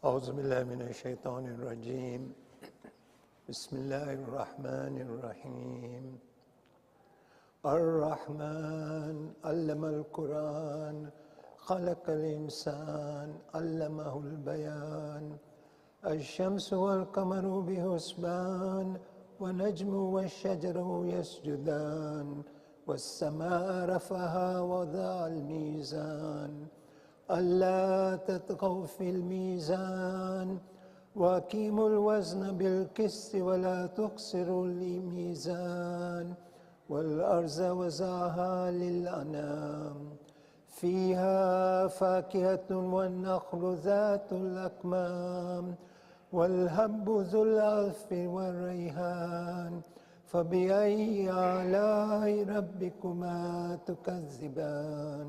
أعوذ بالله من الشيطان الرجيم. بسم الله الرحمن الرحيم. الرحمن علم القرآن خلق الإنسان علمه البيان. الشمس والقمر بحسبان والنجم والشجر يسجدان. والسماء رفعها ووضع الميزان ألا تطغوا في الميزان وأقيموا الوزن بالقسط ولا تخسروا الميزان. والأرض وضعها للأنام فيها فاكهة والنخل ذات الأكمام والهب ذو العصف والريحان. فبأي آلاء ربكما تكذبان؟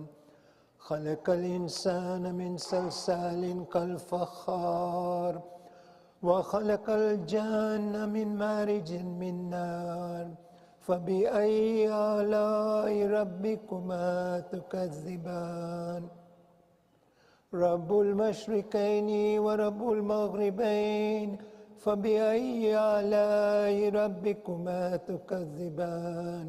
خلق الإنسان من صلصال كالفخار وخلق الجان من مارج من نار. فبأي آلاء ربكما تكذبان؟ رب المشرقين ورب المغربين. فبأي آلاء ربكما تكذبان؟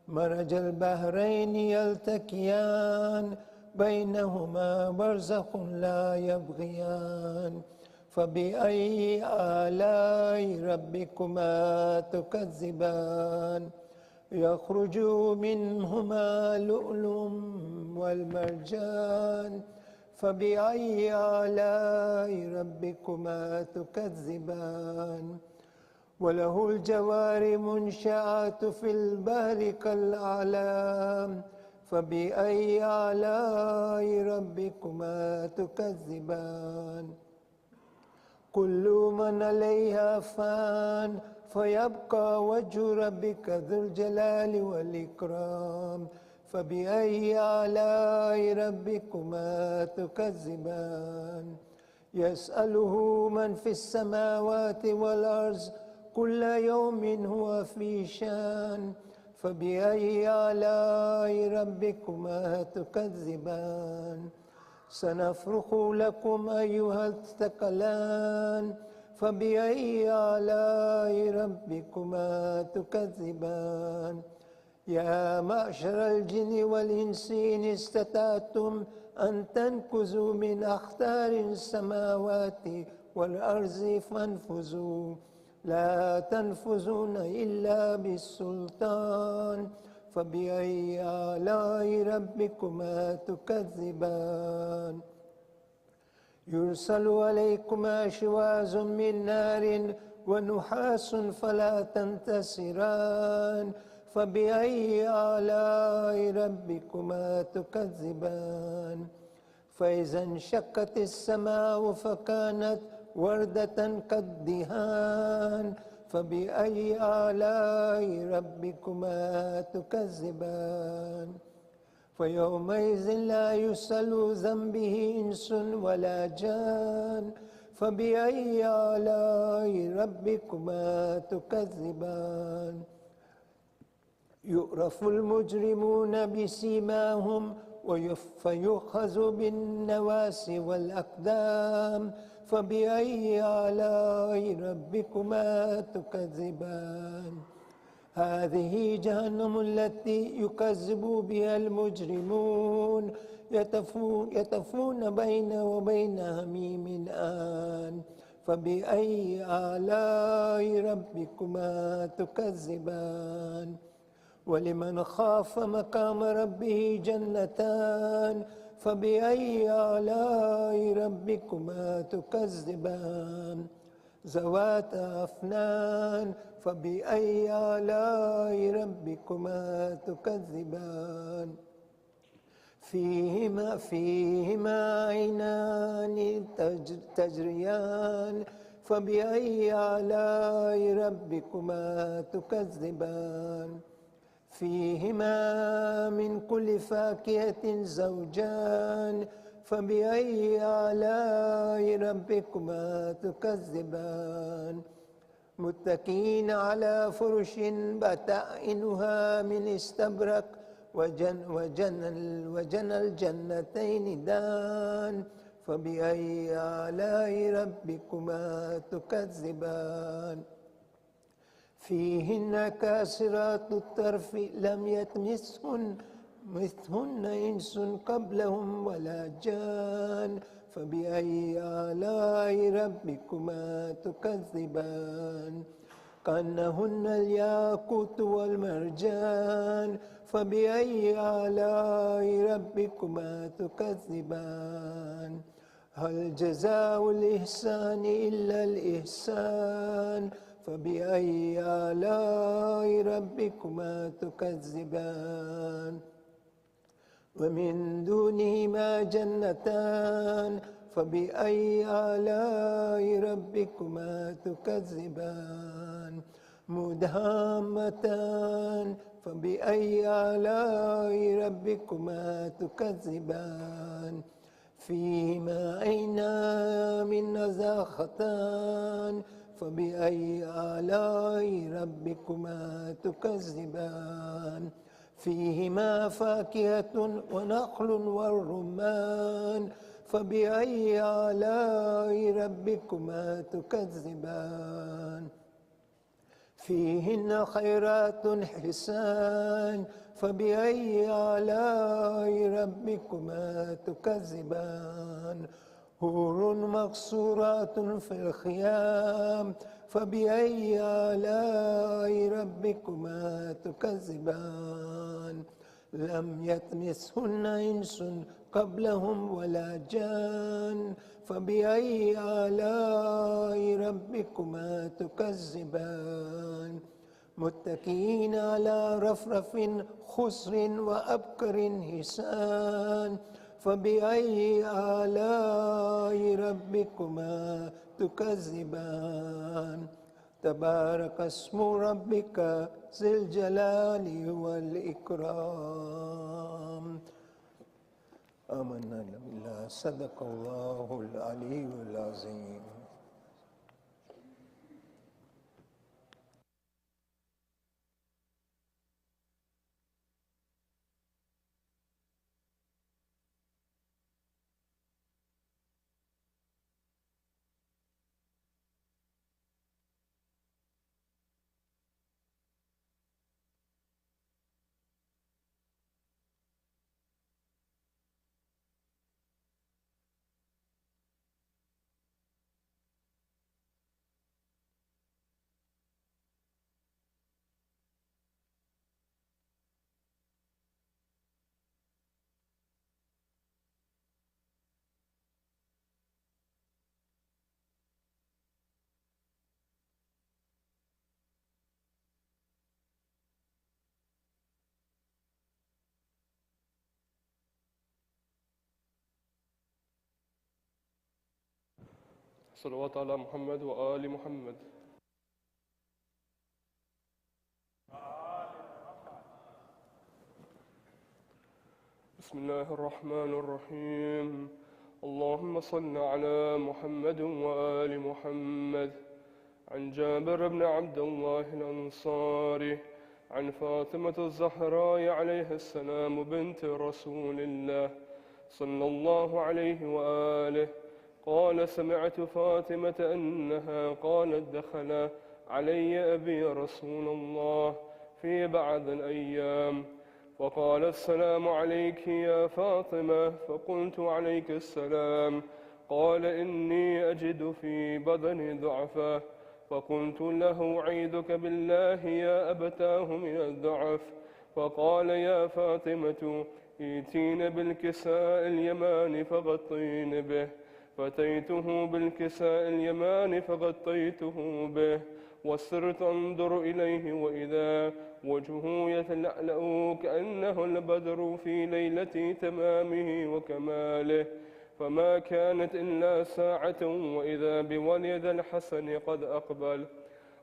مرج البحرين يلتقيان بينهما برزخ لا يبغيان. فبأي آلاء ربكما تكذبان؟ يخرج منهما لؤلؤ والمرجان. فبأي آلاء ربكما تكذبان؟ وله الجوار منشآت في البحر كالأعلام. فبأي آلاء ربكما تكذبان؟ كل من عليها فان فيبقى وجه ربك ذو الجلال والإكرام. فبأي آلاء ربكما تكذبان؟ يسأله من في السماوات والأرض كل يوم هو في شان. فبأي آلاء ربكما تكذبان؟ سنفرغ لكم أيها الثقلان. فبأي آلاء ربكما تكذبان؟ يا معشر الجن والإنس إن استطعتم أن تنفذوا من أقطار السماوات والأرض فانفذوا لا تنفذون إلا بالسلطان. فبأي آلاء ربكما تكذبان؟ يرسل عليكما شواظ من نار ونحاس فلا تنتصران. فبأي آلاء ربكما تكذبان؟ فإذا انشقت السماء فكانت وردة كالدهان. فبأي آلاء ربكما تكذبان؟ فيومئذ لا يسأل ذنبه إنس ولا جان. فبأي آلاء ربكما تكذبان؟ يعرف المجرمون بسيماهم فيؤخذ بالنواصي والأقدام. فبأي آلاء ربكما تكذبان؟ هذه جهنم التي يكذب بها المجرمون يطوفون بين وبين حميم آن. فبأي آلاء ربكما تكذبان؟ ولمن خاف مقام ربه جنتان. فبأي آلاء ربكما تكذبان؟ ذواتا أفنان. فبأي آلاء ربكما تكذبان؟ فيهما عينان تجريان. فبأي آلاء ربكما تكذبان؟ فيهما من كل فاكهة زوجان. فبأي آلاء ربكما تكذبان؟ متكئين على فرش بطائنها من استبرق وجنى الجنتين دان. فبأي آلاء ربكما تكذبان فيهن كاسرات الطرف لم يطمثهن إنس قبلهم ولا جان فبأي آلاء ربكما تكذبان كأنهن الياقوت والمرجان فبأي آلاء ربكما تكذبان هل جزاء الإحسان إلا الإحسان فبأي آلاء ربكما تكذبان ومن دونهما جنتان فبأي آلاء ربكما تكذبان مدهامتان فبأي آلاء ربكما تكذبان فيهما عينان نضاختان فبأي آلاء ربكما تكذبان فيهما فاكهة ونخل والرمان فبأي آلاء ربكما تكذبان فيهن خيرات حسان فبأي آلاء ربكما تكذبان حور مقصورات في الخيام فبأي آلاء ربكما تكذبان لم يطمثهن إنس قبلهم ولا جان فبأي آلاء ربكما تكذبان متكئين على رفرف خضر وأبكر حسان فبأي آلاء ربكما تكذبان تبارك اسم ربك ذي الجلال والإكرام آمنا بالله صدق الله العلي العظيم. صلوات على محمد وآل محمد. بسم الله الرحمن الرحيم. اللهم صل على محمد وآل محمد. عن جابر بن عبد الله الأنصاري عن فاطمة الزهراء عليها السلام بنت رسول الله صلى الله عليه وآله قال: سمعت فاطمة أنها قالت: دخل علي أبي رسول الله في بعض الأيام فقال: السلام عليك يا فاطمة. فقلت: عليك السلام. قال: إني أجد في بدني ضعفا. فقلت له: عيدك بالله يا أبتاه من الضعف. فقال: يا فاطمة ائتين بالكساء اليمان فغطين به. فأتيته بالكساء اليمان فغطيته به وصرت أنظر إليه وإذا وجهه يتلألأ كأنه البدر في ليلة تمامه وكماله. فما كانت إلا ساعة وإذا بولد الحسن قد أقبل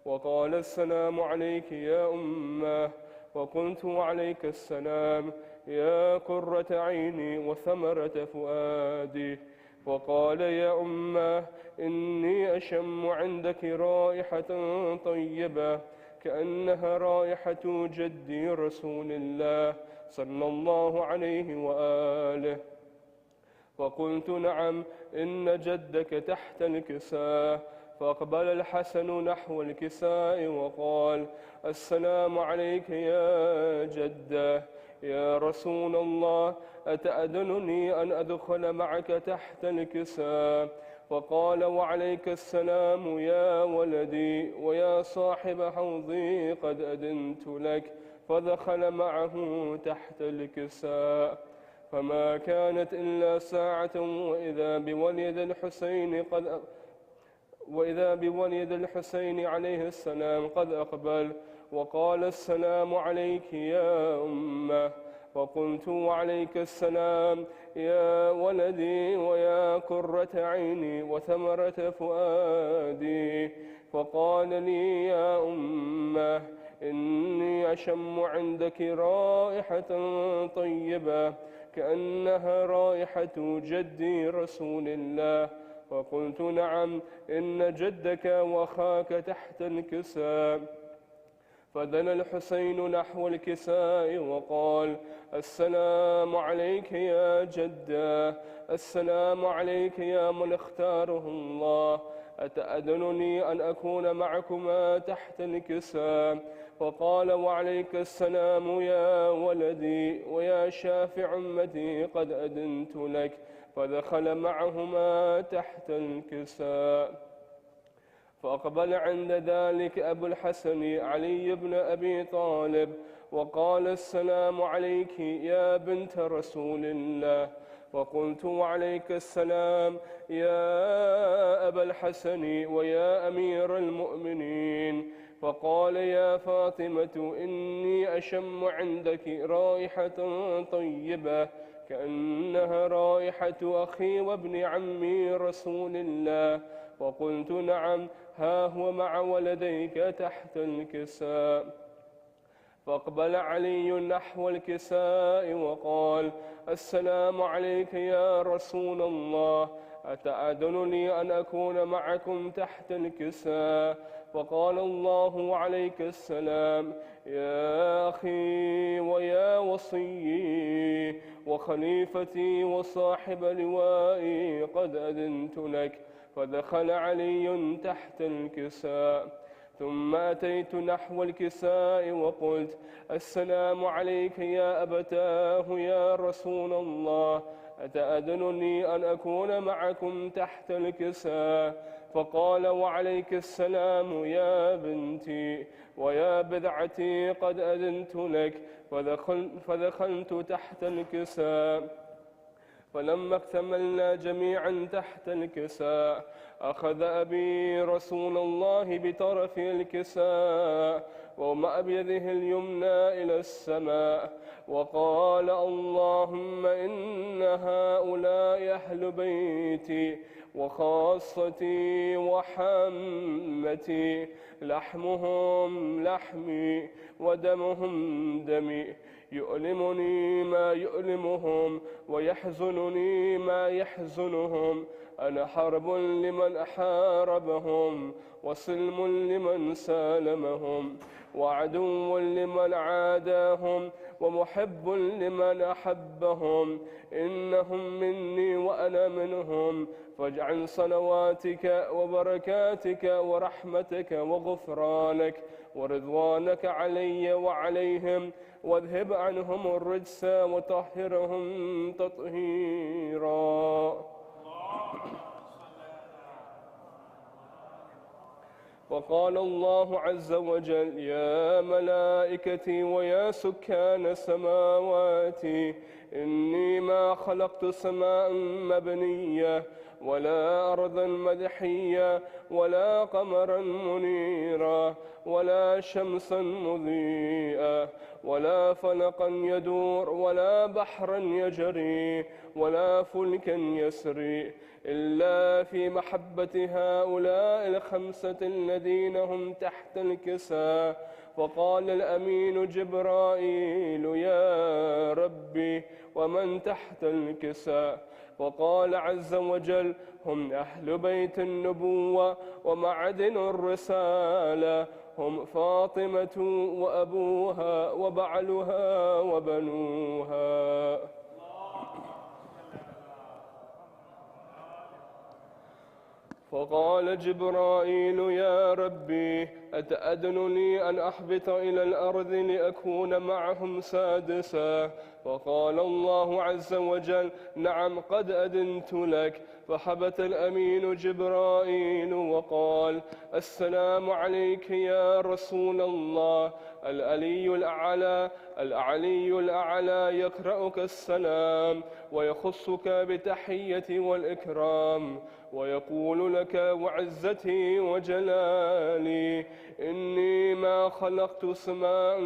وقال: السلام عليك يا أمه. وقلت: وعليك السلام يا قرة عيني وثمرة فؤادي. وقال: يا أمه إني أشم عندك رائحة طيبة كأنها رائحة جدي رسول الله صلى الله عليه وآله. فقلت نعم إن جدك تحت الكساء. فأقبل الحسن نحو الكساء وقال: السلام عليك يا جدة. يا رسول الله، أتأذنني أن أدخل معك تحت الكساء؟ فقال: وعليك السلام يا ولدي، ويا صاحب حوضي قد أذنت لك. فدخل معه تحت الكساء. فما كانت إلا ساعة وإذا بوليد الحسين عليه السلام قد أقبل وقال: السلام عليك يا أمه. فقلت: وعليك السلام يا ولدي، ويا قرة عيني وثمرة فؤادي. فقال لي: يا أمه، إني أشم عندك رائحة طيبة كأنها رائحة جدي رسول الله. فقلت: نعم، إن جدك وأخاك تحت الكساء. فدنا الحسين نحو الكساء وقال: السلام عليك يا جدة. السلام عليك يا من اختاره الله. أتأذنني أن أكون معكما تحت الكساء؟ فقال: وعليك السلام يا ولدي، ويا شافع أمتي قد أذنت لك. فدخل معهما تحت الكساء. فأقبل عند ذلك أبو الحسن علي بن أبي طالب وقال: السلام عليك يا بنت رسول الله. وقلت: وعليك السلام يا أبا الحسن ويا أمير المؤمنين. فقال: يا فاطمة، إني أشم عندك رائحة طيبة كأنها رائحة أخي وابن عمي رسول الله. وقلت: نعم، ها هو مع ولديك تحت الكساء. فأقبل علي نحو الكساء وقال: السلام عليك يا رسول الله. أتأذنني أن أكون معكم تحت الكساء؟ فقال: الله وعليك السلام يا أخي، ويا وصيي وخليفتي وصاحب لوائي قد أذنت لك. فدخل علي تحت الكساء. ثم أتيت نحو الكساء وقلت: السلام عليك يا أبتاه يا رسول الله. أتأذنني أن أكون معكم تحت الكساء؟ فقال: وعليك السلام يا بنتي، ويا بضعتي قد أذنت لك. فدخلت تحت الكساء. فلما اكتملنا جميعا تحت الكساء، أخذ أبي رسول الله بطرف الكساء ومع بيده اليمنى إلى السماء وقال: اللهم إن هؤلاء أهل بيتي وخاصتي وحمتي، لحمهم لحمي ودمهم دمي، يؤلمني ما يؤلمهم ويحزنني ما يحزنهم. أنا حرب لمن حاربهم، وسلم لمن سالمهم، وعدو لمن عاداهم، ومحب لمن أحبهم. إنهم مني وأنا منهم. فاجعل صلواتك وبركاتك ورحمتك وغفرانك ورضوانك علي وعليهم، واذهب عنهم الرجس وطهرهم تطهيرا. وقال الله عز وجل: يا ملائكتي ويا سكان سماواتي، إني ما خلقت سماء مبنية ولا أرضا مدحية ولا قمرا منيرا ولا شمسا مضيئة ولا فلقا يدور ولا بحرا يجري ولا فلكا يسري، إلا في محبة هؤلاء الخمسة الذين هم تحت الكساء. فقال الأمين جبرائيل: يا ربي، ومن تحت الكساء؟ وقال عز وجل: هم أهل بيت النبوة ومعدن الرسالة، هم فاطمة وأبوها وبعلها وبنوها. فقال جبرائيل: يا ربي، أتأذن لي أن أحبط إلى الأرض لأكون معهم سادسا؟ فقال الله عز وجل: نعم، قد أذنت لك. فحبت الأمين جبرائيل وقال: السلام عليك يا رسول الله. العلي الأعلى يقرأك السلام ويخصك بتحية والإكرام، ويقول لك: وعزتي وجلالي إني ما خلقت سماء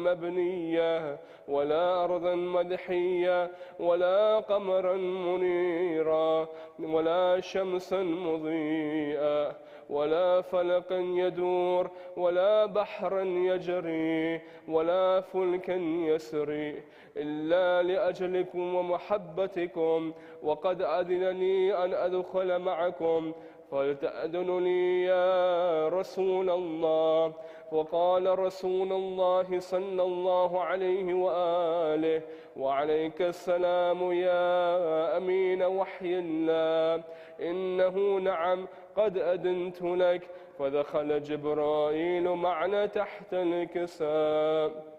مبنية ولا أرضا مدحية ولا قمرا منيرا ولا شمسا مضيئا ولا فلقا يدور ولا بحرا يجري ولا فلكا يسري إلا لأجلكم ومحبتكم، وقد أذن لي أن أدخل معكم، فلتأذن لي يا رسول الله. وقال رسول الله صلى الله عليه وآله: وعليك السلام يا أمين وحي الله، إنه نعم قد أذنت لك. فدخل جبرائيل معنا تحت الكساء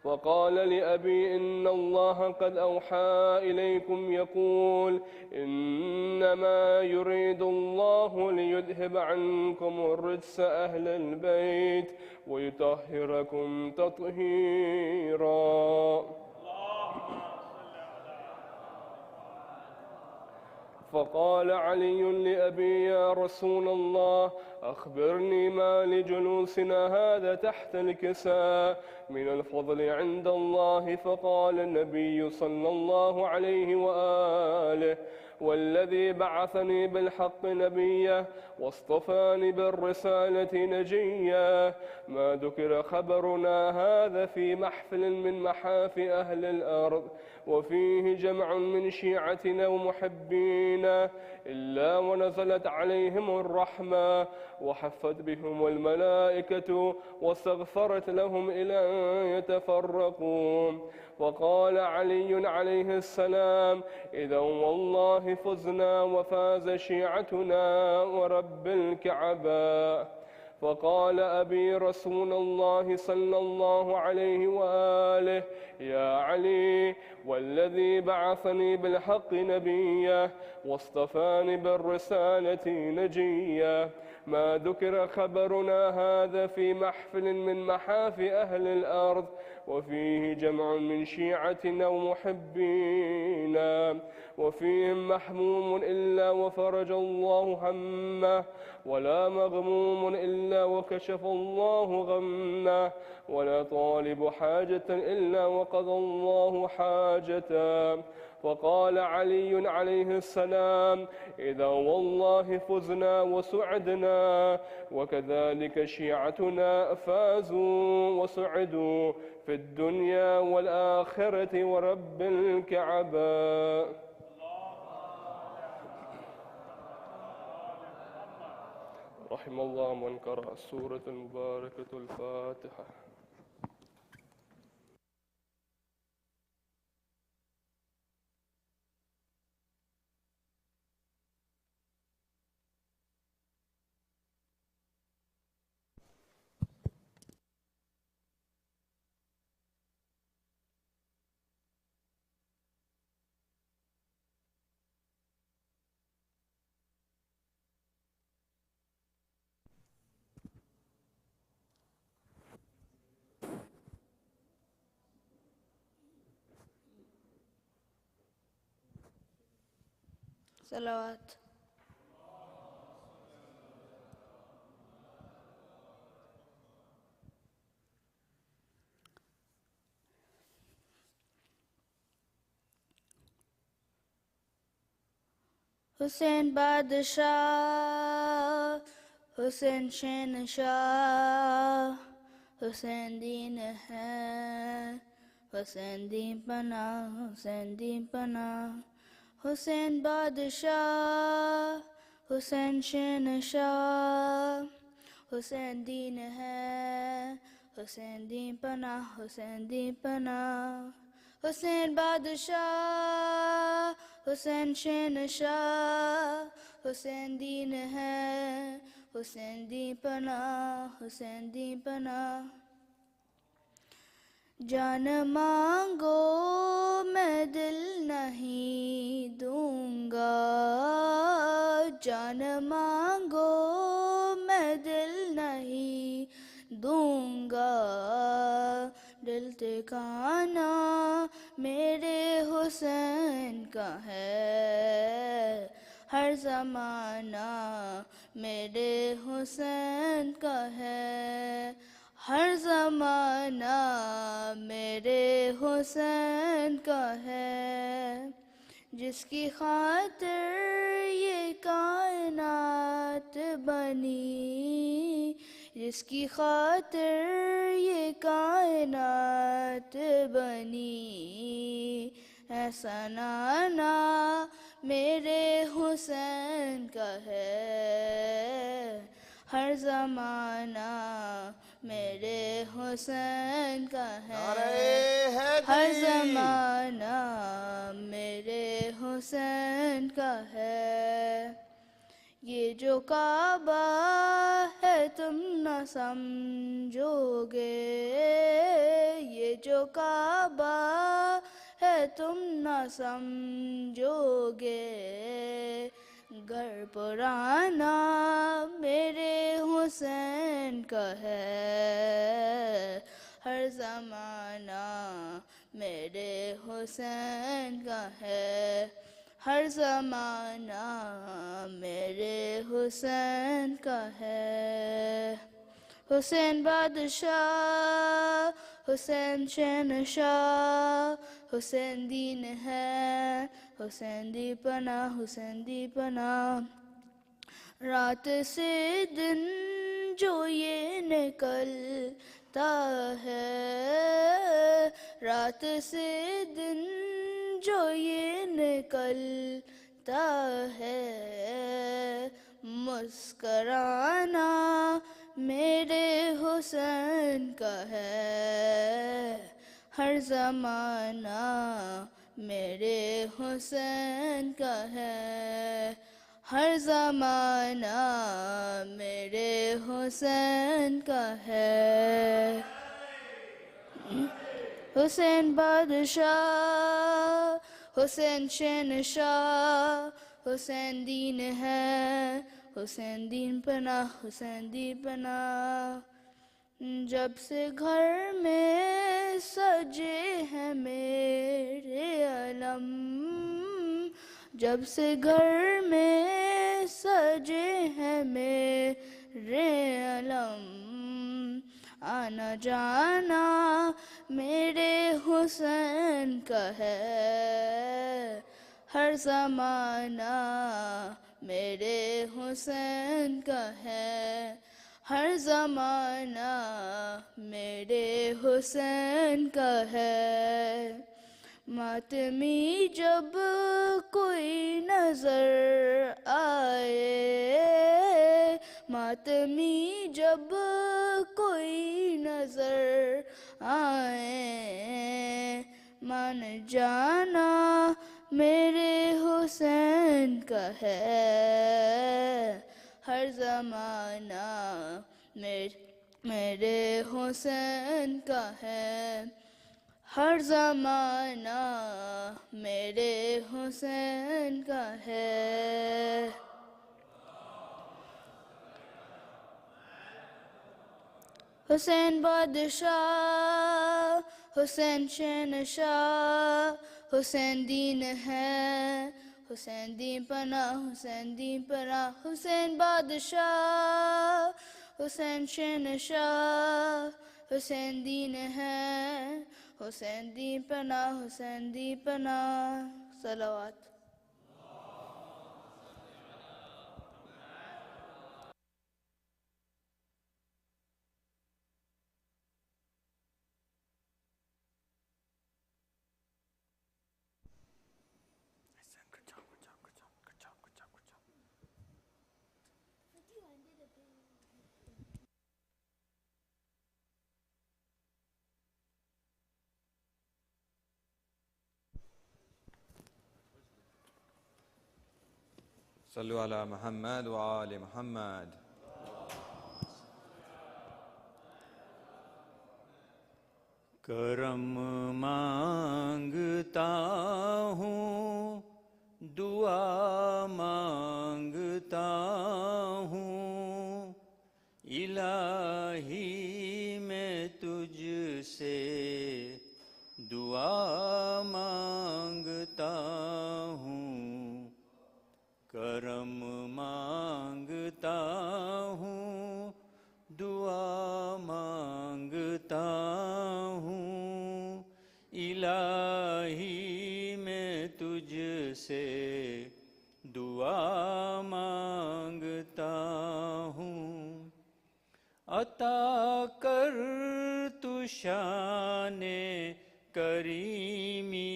وقال لأبي: إن الله قد أوحى إليكم يقول: إنما يريد الله ليذهب عنكم الرجس أهل البيت ويطهركم تطهيرا. فقال علي لأبي: يا رسول الله، أخبرني ما لجلوسنا هذا تحت الكساء من الفضل عند الله. فقال النبي صلى الله عليه وآله: والذي بعثني بالحق نبيا واصطفاني بالرسالة نجيا، ما ذكر خبرنا هذا في محفل من محافل أهل الأرض وفيه جمع من شيعتنا ومحبينا إلا ونزلت عليهم الرحمة وحفت بهم الملائكة واستغفرت لهم إلى أن يتفرقوا. وقال علي عليه السلام: إذا والله فزنا وفاز شيعتنا ورب الكعبة. فقال أبي: رسول الله صلى الله عليه وآله: يا علي، والذي بعثني بالحق نبيا واصطفاني بالرسالة نجيا، ما ذكر خبرنا هذا في محفل من محافل أهل الأرض وفيه جمع من شيعتنا ومحبينا وفيهم محموم إلا وفرج الله همه، ولا مغموم إلا وكشف الله غمه، ولا طالب حاجة إلا وقضى الله حاجته. وقال علي عليه السلام: إذا والله فزنا وسعدنا، وكذلك شيعتنا فازوا وسعدوا في الدنيا والآخرة ورب الكعبة. رحم الله من قرأ السورة المباركة الفاتحة. صلوات. حسین بادشاہ، حسین شہنشاہ، حسین دین ہے، حسین دین پناہ، حسین دین پناہ. حسین بادشاہ، حسین شہنشاہ، حسین دین ہے، حسین دین پناہ، حسین دین پناہ. حسین بادشاہ، حسین شہنشاہ، हुसैन दीन है, हुसैन दी पनाह, हुसैन दी पनाह। जान मांगो मैं दिल नहीं दूंगा, जान मांगो मैं दिल नहीं दूंगा। दिल ठिकाना मेरे हुसैन का है, हर ज़माना मेरे हुसैन का है, हर ज़माना मेरे हुसैन का है। जिसकी खातिर ये कायनात बनी, जिसकी खातिर ये कायनात बनी, ऐसा नाना मेरे हुसैन का है, हर ज़माना मेरे हुसैन का है, हर ज़माना मेरे हुसैन का है। ये जो काबा है तुम न समझोगे, ये जो काबा है तुम न समझोगे। घर पुराना मेरे हुसैन का है, हर ज़माना मेरे हुसैन का है, हर ज़माना मेरे हुसैन का है। हुसैन बादशाह, हुसैन शहंशाह, हुसैन दीन है, हुसैन दी पनाह, हुसैन दी पनाह। रात से दिन जो ये निकलता है, रात से दिन जो ये निकलता है, मुस्कराना मेरे हुसैन का है, हर ज़माना मेरे हुसैन का है, हर ज़माना मेरे हुसैन का है। हुसैन बादशाह, हुसैन शहंशाह, हुसैन दीन है, हुसैन दीन पनाह, हुसैन दी पनाह। जब से घर में सजे हैं मेरे अलम, जब से घर में सजे हैं मेरे अलम, आना जाना मेरे हुसैन का है, हर ज़माना मेरे हुसैन का है, हर ज़माना मेरे हुसैन का है। मातमी जब कोई नजर आए, मातमी जब कोई नजर आए, मान जाना मेरे हुसैन का है, हर ज़माना मेरे हुसैन का है, हर ज़माना मेरे हुसैन का है। हुसैन बादशाह, हुसैन शहंशाह, हुसैन दीन है, हुसैन दी पनाह, हुसैन दी पनाह। हुसैन बादशाह, हुसैन शहंशाह, हुसैन दीन है, हुसैन दी पनाह, हुसैन दी पनाह। सलावत। صلوا على محمد وآل محمد. करम मांगता हूँ, दुआ मांगता हूँ, इलाही मैं तुझसे दुआ मांगता हूँ, करम मांगता हूँ, दुआ मांगता हूँ, इलाही मैं तुझसे दुआ मांगता हूँ। अता कर तू शाने करीमी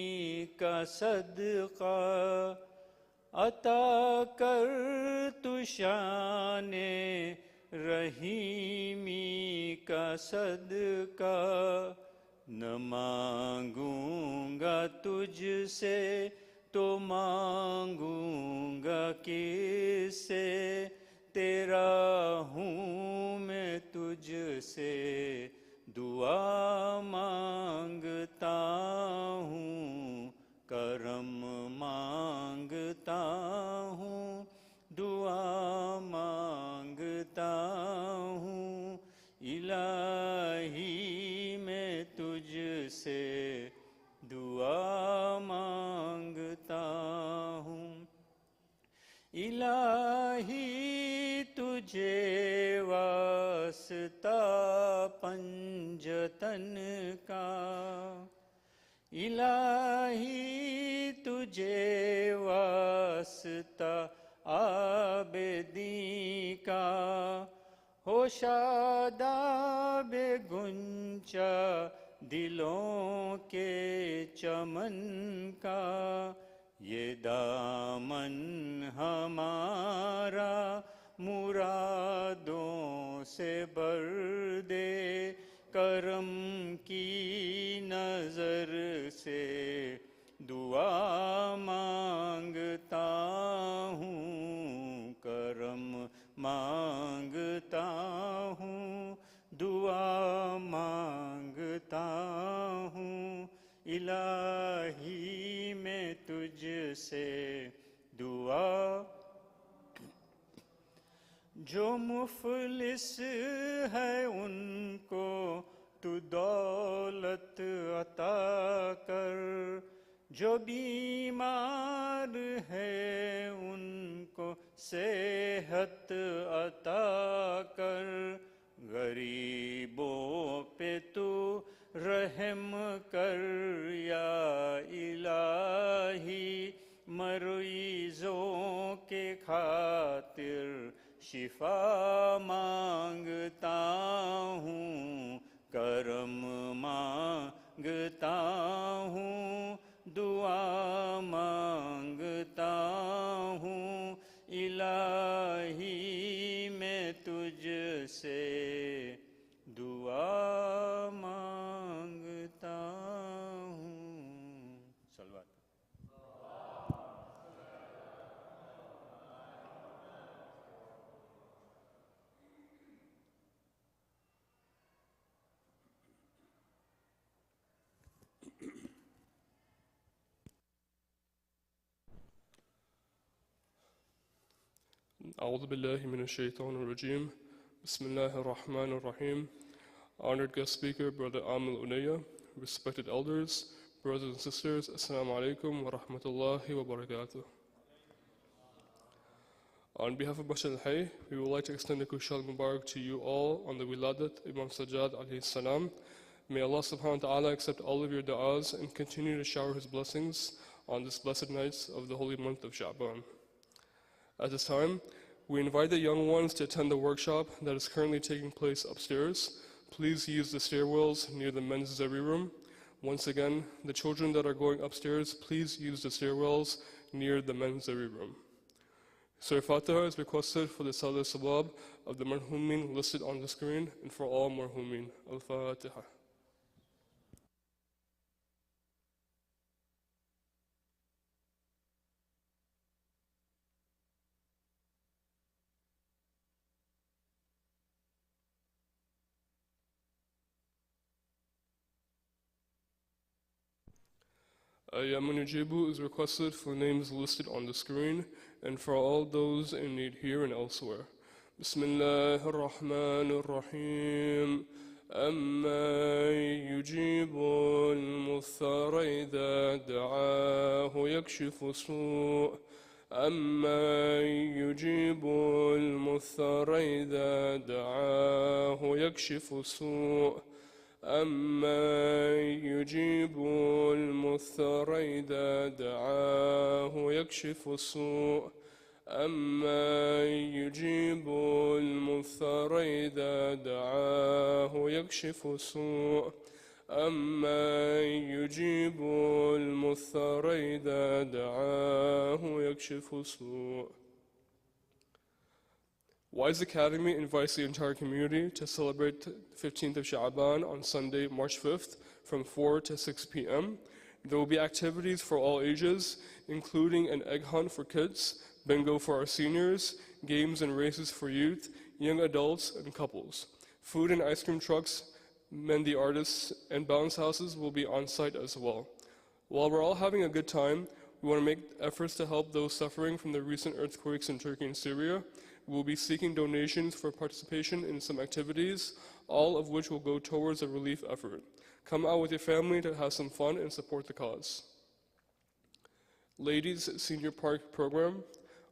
का सदका, अता कर तू शाने रहीमी का सदका, न मांगूंगा तुझसे तो मांगूंगा किससे, तेरा हूँ मैं तुझसे दुआ मांगता हूँ, करम मांगता हूँ, दुआ मांगता हूँ, इलाही मैं तुझसे दुआ मांगता हूँ। इलाही तुझे वास्ता पंजतन का, इलाही तुझे वास्ता आबिदी का, हो शादाबे गुंचा दिलों के चमन का, ये दामन हमारा मुरादों से भर दे, करम की नजर से दुआ मांगता हूँ, करम मांगता हूँ, दुआ मांगता हूँ, इलाही मैं तुझसे दुआ। जो मुफलिस है उनको तू दौलत अता कर, जो बीमार है उनको सेहत अता कर, गरीबों पे तू रहम कर या इलाही, मरीजों के खातिर शिफा मांगता हूँ, करम मांगता हूँ, दुआ मांगता हूँ, इलाही मैं तुझसे दुआ मांगता हूँ। सलवात। أعوذ بالله من الشيطان الرجيم. بسم الله الرحمن الرحيم. Honored guest speaker, Brother Aamel Unia, respected elders, brothers and sisters, Assalamu alaikum wa rahmatullahi wa barakatuh. On behalf of Masjid Hayy, we would like to extend a Kushal Mubarak to you all on the Wiladat Imam Sajjad alayhi salam. May Allah subhanahu wa ta'ala accept all of your du'as and continue to shower His blessings on this blessed nights of the holy month of Shaban. At this time, we invite the young ones to attend the workshop that is currently taking place upstairs. Please use the stairwells near the men's Zari room. Once again, the children that are going upstairs, please use the stairwells near the men's Zari room. Surah Fatiha is requested for the Salah Sabab of the marhumin listed on the screen and for all marhumin. Al-Fatiha. Yaman Yujibu is requested for the names listed on the screen and for all those in need here and elsewhere. Bismillah ar-Rahman ar-Rahim. أما يجيب المضطر إذا دعاه يكشف السوء أما يجيب المضطر إذا دعاه يكشف السوء أما يجيب المضطر إذا دعاه يكشف السوء أما يجيب المضطر إذا دعاه يكشف السوء أما يجيب المضطر إذا دعاه يكشف السوء. Wise Academy invites the entire community to celebrate the 15th of Shaban on Sunday, March 5th from 4 to 6 p.m. There will be activities for all ages, including an egg hunt for kids, bingo for our seniors, games and races for youth, young adults, and couples. Food and ice cream trucks, Mehndi artists, and bounce houses will be on site as well. While we're all having a good time, we want to make efforts to help those suffering from the recent earthquakes in Turkey and Syria. We will be seeking donations for participation in some activities, all of which will go towards a relief effort. Come out with your family to have some fun and support the cause. Ladies Senior Park Program.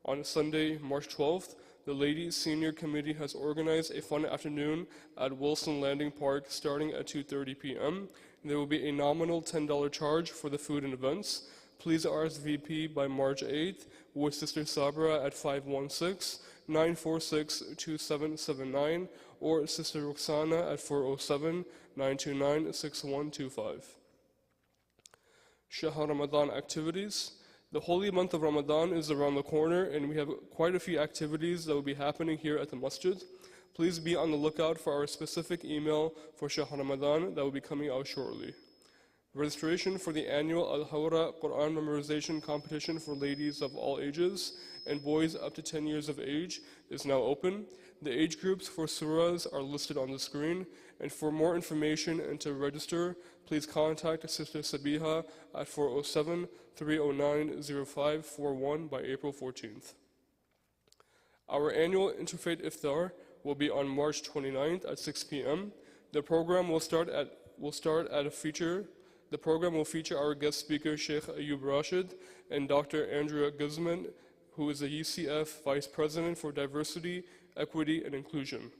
On Sunday, March 12th, the Ladies Senior Committee has organized a fun afternoon at Wilson Landing Park starting at 2:30 p.m. There will be a nominal $10 charge for the food and events. Please RSVP by March 8th with Sister Sabra at 516-946-2779 or Sister Roxana at 407-929-6125. Shahr Ramadan activities. The holy month of Ramadan is around the corner and we have quite a few activities that will be happening here at the Masjid. Please be on the lookout for our specific email for Shahr Ramadan that will be coming out shortly. Registration for the annual Al-Hawra Quran memorization competition for ladies of all ages and boys up to 10 years of age is now open. The age groups for surahs are listed on the screen, and for more information and to register, please contact Sister Sabiha at 407-309-0541 by April 14th. Our annual Interfaith Iftar will be on March 29th at 6 p.m. The program will feature our guest speaker Sheikh Ayub Rashid and Dr. Andrea Guzman, who is the UCF Vice President for Diversity, Equity, and Inclusion.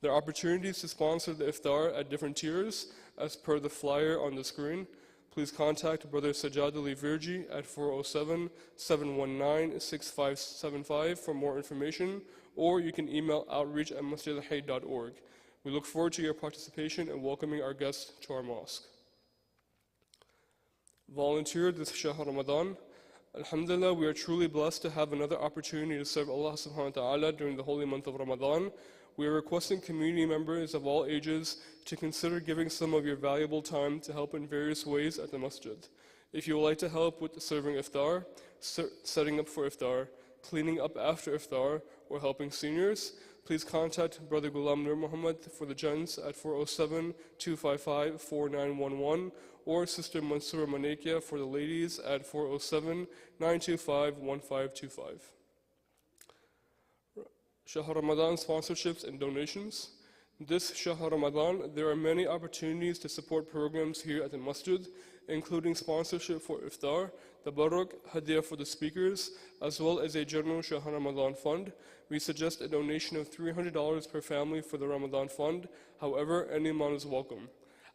There are opportunities to sponsor the iftar at different tiers as per the flyer on the screen. Please contact Brother Sajjad Ali Virji at 407-719-6575 for more information, or you can email outreach@masjidalhayy.org. We look forward to your participation and welcoming our guests to our mosque. Volunteer this Shahr Ramadan. Alhamdulillah, we are truly blessed to have another opportunity to serve Allah subhanahu wa ta'ala during the holy month of Ramadan. We are requesting community members of all ages to consider giving some of your valuable time to help in various ways at the masjid. If you would like to help with serving iftar, setting up for iftar, cleaning up after iftar, or helping seniors, please contact Brother Ghulam Nur Muhammad for the gents at 407-255-4911 or Sister Mansoura Manekia for the ladies at 407-925-1525. Shahr Ramadan sponsorships and donations. This Shahr Ramadan, there are many opportunities to support programs here at the Masjid, including sponsorship for iftar, tabarruk, hadiyah for the speakers, as well as a general Shahr Ramadan fund. We suggest a donation of $300 per family for the Ramadan fund. However, any amount is welcome.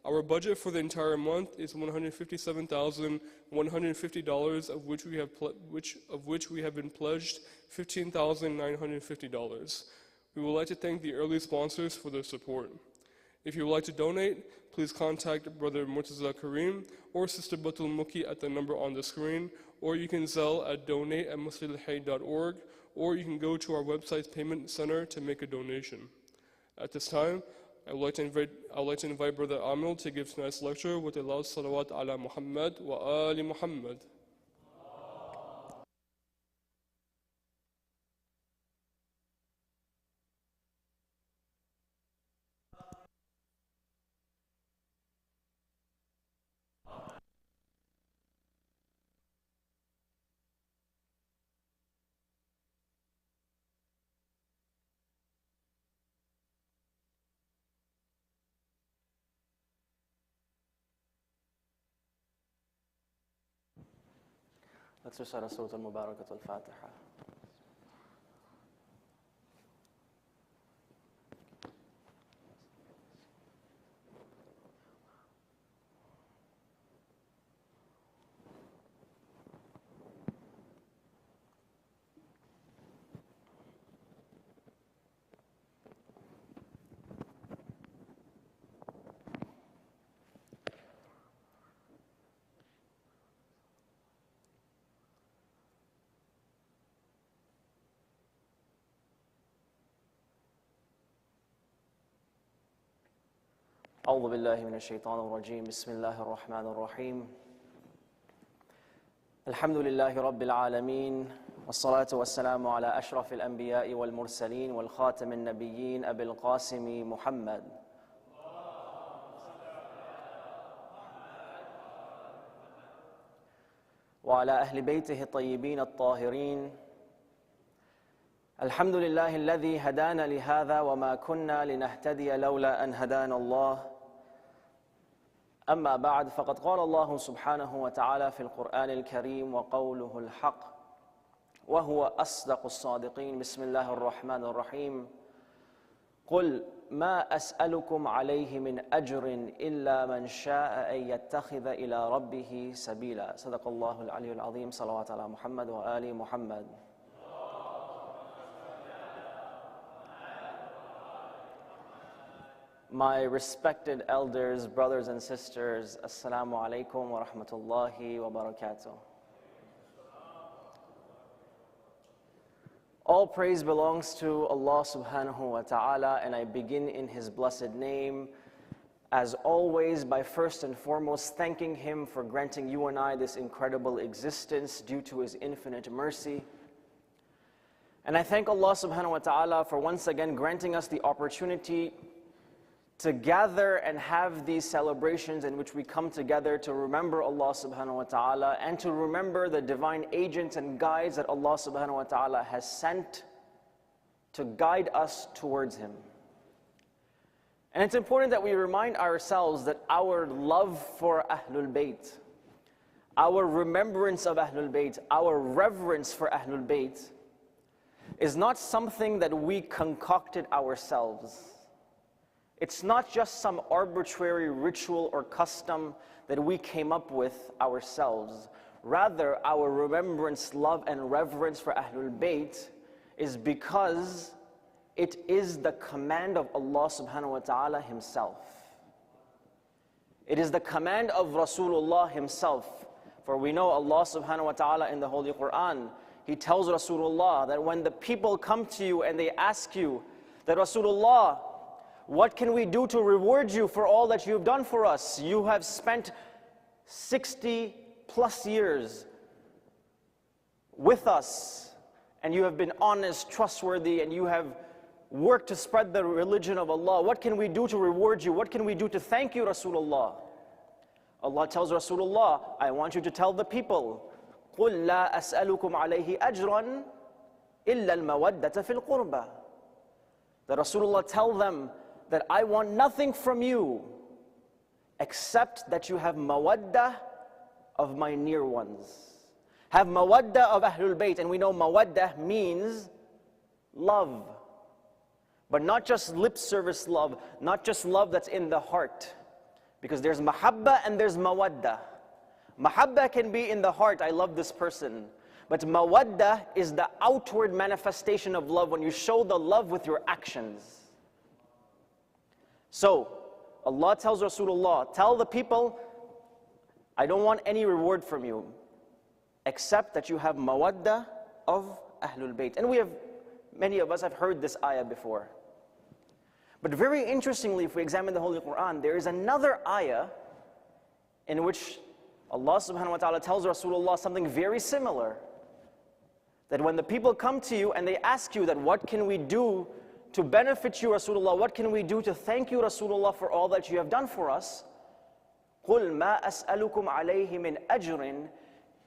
Our budget for the entire month is $157,150, of which we have been pledged $15,950. We would like to thank the early sponsors for their support. If you would like to donate, please contact Brother Murtaza Kareem or Sister Batul Muki at the number on the screen, or you can Zelle at donate@masjidalhayy.org, or you can go to our website's payment center to make a donation. At this time, I would like to invite Brother Aamel to give tonight's lecture with a loud salawat ala Muhammad wa ali Muhammad. Let's recite Surah Al-Mubarakat Al-Fatiha. أعوذ بالله من الشيطان الرجيم بسم الله الرحمن الرحيم الحمد لله رب العالمين والصلاة والسلام على أشرف الأنبياء والمرسلين والخاتم النبيين أبي القاسم محمد وعلى أهل بيته الطيبين الطاهرين الحمد لله الذي هدانا لهذا وما كنا لنهتدي لولا أن هدانا الله أما بعد فقد قال الله سبحانه وتعالى في القرآن الكريم وقوله الحق وهو أصدق الصادقين بسم الله الرحمن الرحيم قل ما أسألكم عليه من أجر إلا من شاء أن يتخذ إلى ربه سبيلا صدق الله العلي العظيم صلوات على محمد وآل محمد. My respected elders, brothers and sisters, Assalamu alaikum wa rahmatullahi wa barakatuh. All praise belongs to Allah subhanahu wa ta'ala, and I begin in His blessed name, as always, by first and foremost thanking Him for granting you and I this incredible existence due to His infinite mercy. And I thank Allah subhanahu wa ta'ala for once again granting us the opportunity to gather and have these celebrations in which we come together to remember Allah subhanahu wa ta'ala and to remember the divine agents and guides that Allah subhanahu wa ta'ala has sent to guide us towards Him. And it's important that we remind ourselves that our love for Ahlul Bayt, our remembrance of Ahlul Bayt, our reverence for Ahlul Bayt is not something that we concocted ourselves. It's not just some arbitrary ritual or custom that we came up with ourselves. Rather, our remembrance, love, and reverence for Ahlul Bayt is because it is the command of Allah subhanahu wa ta'ala Himself. It is the command of Rasulullah Himself. For we know Allah subhanahu wa ta'ala in the Holy Quran, He tells Rasulullah that when the people come to you and they ask you that Rasulullah, what can we do to reward you for all that you've done for us? You have spent 60 plus years with us, and you have been honest, trustworthy, and you have worked to spread the religion of Allah. What can we do to reward you? What can we do to thank you, Rasulullah? Allah tells Rasulullah, I want you to tell the people, قُلْ لَا أَسْأَلُكُمْ عَلَيْهِ أَجْرًا إِلَّا الْمَوَدَّةَ فِي الْقُرْبَةِ. That Rasulullah tell them that I want nothing from you except that you have mawaddah of my near ones. Have mawaddah of Ahlul Bayt. And we know mawaddah means love. But not just lip service love, not just love that's in the heart. Because there's mahabba and there's mawaddah. Mahabba can be in the heart, I love this person. But mawaddah is the outward manifestation of love when you show the love with your actions. So, Allah tells Rasulullah, tell the people, I don't want any reward from you, except that you have mawaddah of Ahlul Bayt. And many of us have heard this ayah before. But very interestingly, if we examine the Holy Quran, there is another ayah in which Allah subhanahu wa ta'ala tells Rasulullah something very similar. That when the people come to you and they ask you that what can we do to benefit you, Rasulullah, what can we do to thank you, Rasulullah, for all that you have done for us? قُلْ مَا أَسْأَلُكُمْ عَلَيْهِ مِنْ أَجْرٍ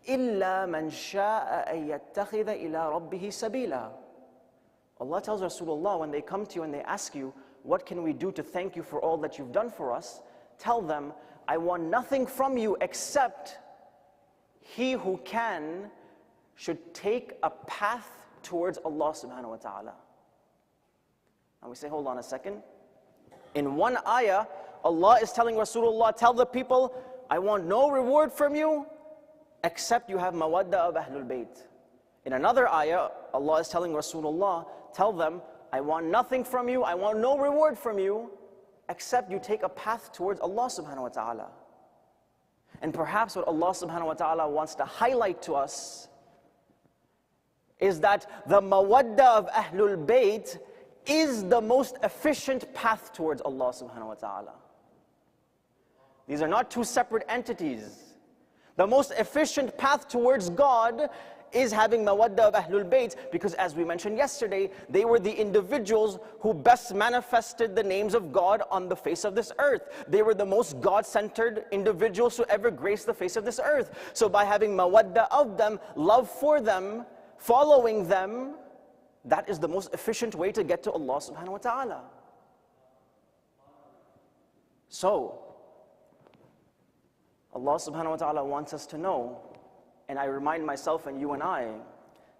إِلَّا مَنْ شَاءَ أَن يَتَّخِذَ إِلَىٰ رَبِّهِ سَبِيلًا. Allah tells Rasulullah, when they come to you and they ask you, what can we do to thank you for all that you've done for us? Tell them, I want nothing from you except he who can should take a path towards Allah subhanahu wa ta'ala. And we say, hold on a second. In one ayah, Allah is telling Rasulullah, tell the people, I want no reward from you except you have mawadda of Ahlul Bayt. In another ayah, Allah is telling Rasulullah, tell them, I want nothing from you, I want no reward from you except you take a path towards Allah subhanahu wa ta'ala. And perhaps what Allah subhanahu wa ta'ala wants to highlight to us is that the mawadda of Ahlul Bayt is the most efficient path towards Allah subhanahu wa ta'ala. These are not two separate entities. The most efficient path towards God is having mawadda of Ahlul Bayt, because as we mentioned yesterday, they were the individuals who best manifested the names of God on the face of this earth. They were the most God-centered individuals who ever graced the face of this earth. So by having mawadda of them, love for them, following them, that is the most efficient way to get to Allah subhanahu wa ta'ala. So, Allah subhanahu wa ta'ala wants us to know, and I remind myself and you and I,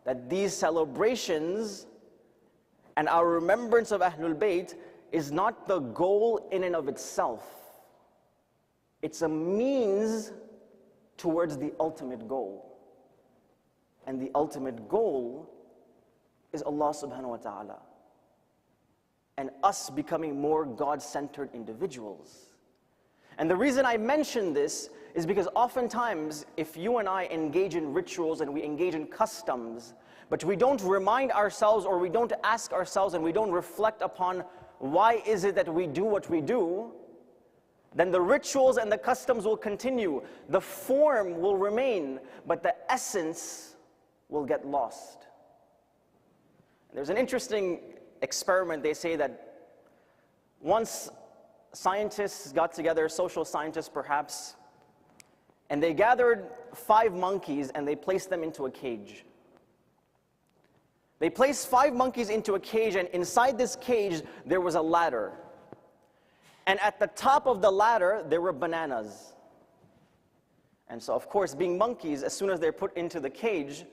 that these celebrations and our remembrance of Ahlul Bayt is not the goal in and of itself. It's a means towards the ultimate goal. And the ultimate goal is Allah subhanahu wa ta'ala. And us becoming more God-centered individuals. And the reason I mention this is because oftentimes, if you and I engage in rituals and we engage in customs, but we don't remind ourselves or we don't ask ourselves and we don't reflect upon why is it that we do what we do, then the rituals and the customs will continue. The form will remain, but the essence will get lost. There's an interesting experiment. They say that once scientists got together, social scientists perhaps, and they gathered 5 monkeys and they placed them into a cage. They placed 5 monkeys into a cage, and inside this cage there was a ladder. And at the top of the ladder there were bananas. And so of course, being monkeys, as soon as they're put into the cage,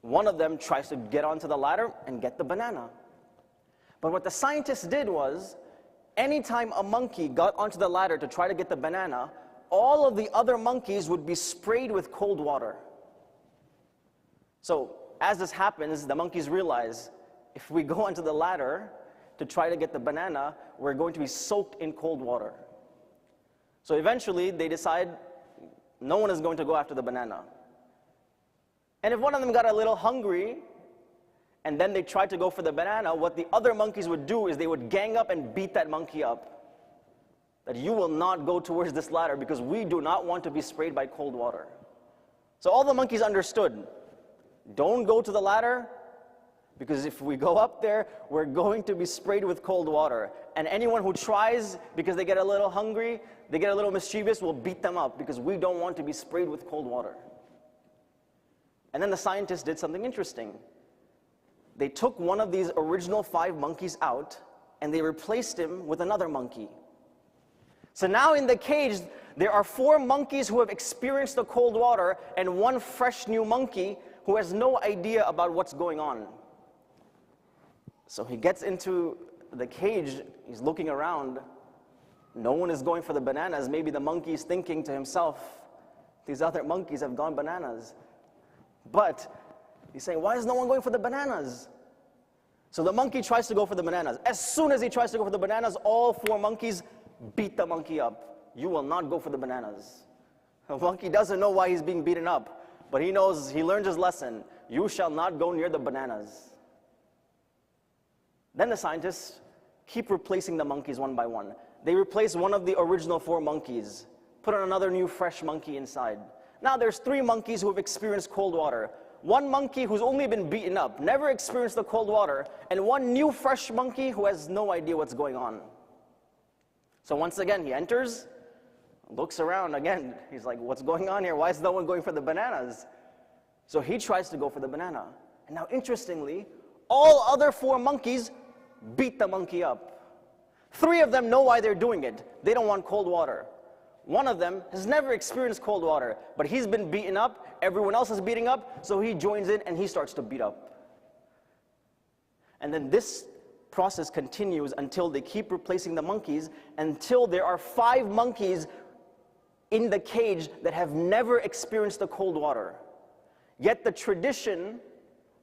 one of them tries to get onto the ladder and get the banana. But what the scientists did was, anytime a monkey got onto the ladder to try to get the banana, all of the other monkeys would be sprayed with cold water. So as this happens, the monkeys realize, if we go onto the ladder to try to get the banana, we're going to be soaked in cold water. So eventually they decide no one is going to go after the banana. And if one of them got a little hungry, and then they tried to go for the banana, what the other monkeys would do is they would gang up and beat that monkey up. That you will not go towards this ladder because we do not want to be sprayed by cold water. So all the monkeys understood, don't go to the ladder, because if we go up there, we're going to be sprayed with cold water. And anyone who tries, because they get a little hungry, they get a little mischievous, we'll beat them up because we don't want to be sprayed with cold water. And then the scientists did something interesting. They took one of these original 5 monkeys out and they replaced him with another monkey. So now in the cage, there are 4 monkeys who have experienced the cold water and 1 fresh new monkey who has no idea about what's going on. So he gets into the cage, he's looking around, no one is going for the bananas. Maybe the monkey is thinking to himself, these other monkeys have gone bananas. But he's saying, why is no one going for the bananas? So the monkey tries to go for the bananas. As soon as he tries to go for the bananas, all 4 monkeys beat the monkey up. You will not go for the bananas. The monkey doesn't know why he's being beaten up, but he knows, he learned his lesson. You shall not go near the bananas. Then the scientists keep replacing the monkeys one by one. They replace one of the original 4 monkeys, put on another new fresh monkey inside. Now there's 3 monkeys who have experienced cold water. 1 monkey who's only been beaten up, never experienced the cold water, and 1 new fresh monkey who has no idea what's going on. So once again, he enters, looks around again. He's like, what's going on here? Why is no one going for the bananas? So he tries to go for the banana. And now interestingly, all other 4 monkeys beat the monkey up. 3 of them know why they're doing it. They don't want cold water. One of them has never experienced cold water, but he's been beaten up, everyone else is beating up, so he joins in and he starts to beat up. And then this process continues until they keep replacing the monkeys, until there are 5 monkeys in the cage that have never experienced the cold water. Yet the tradition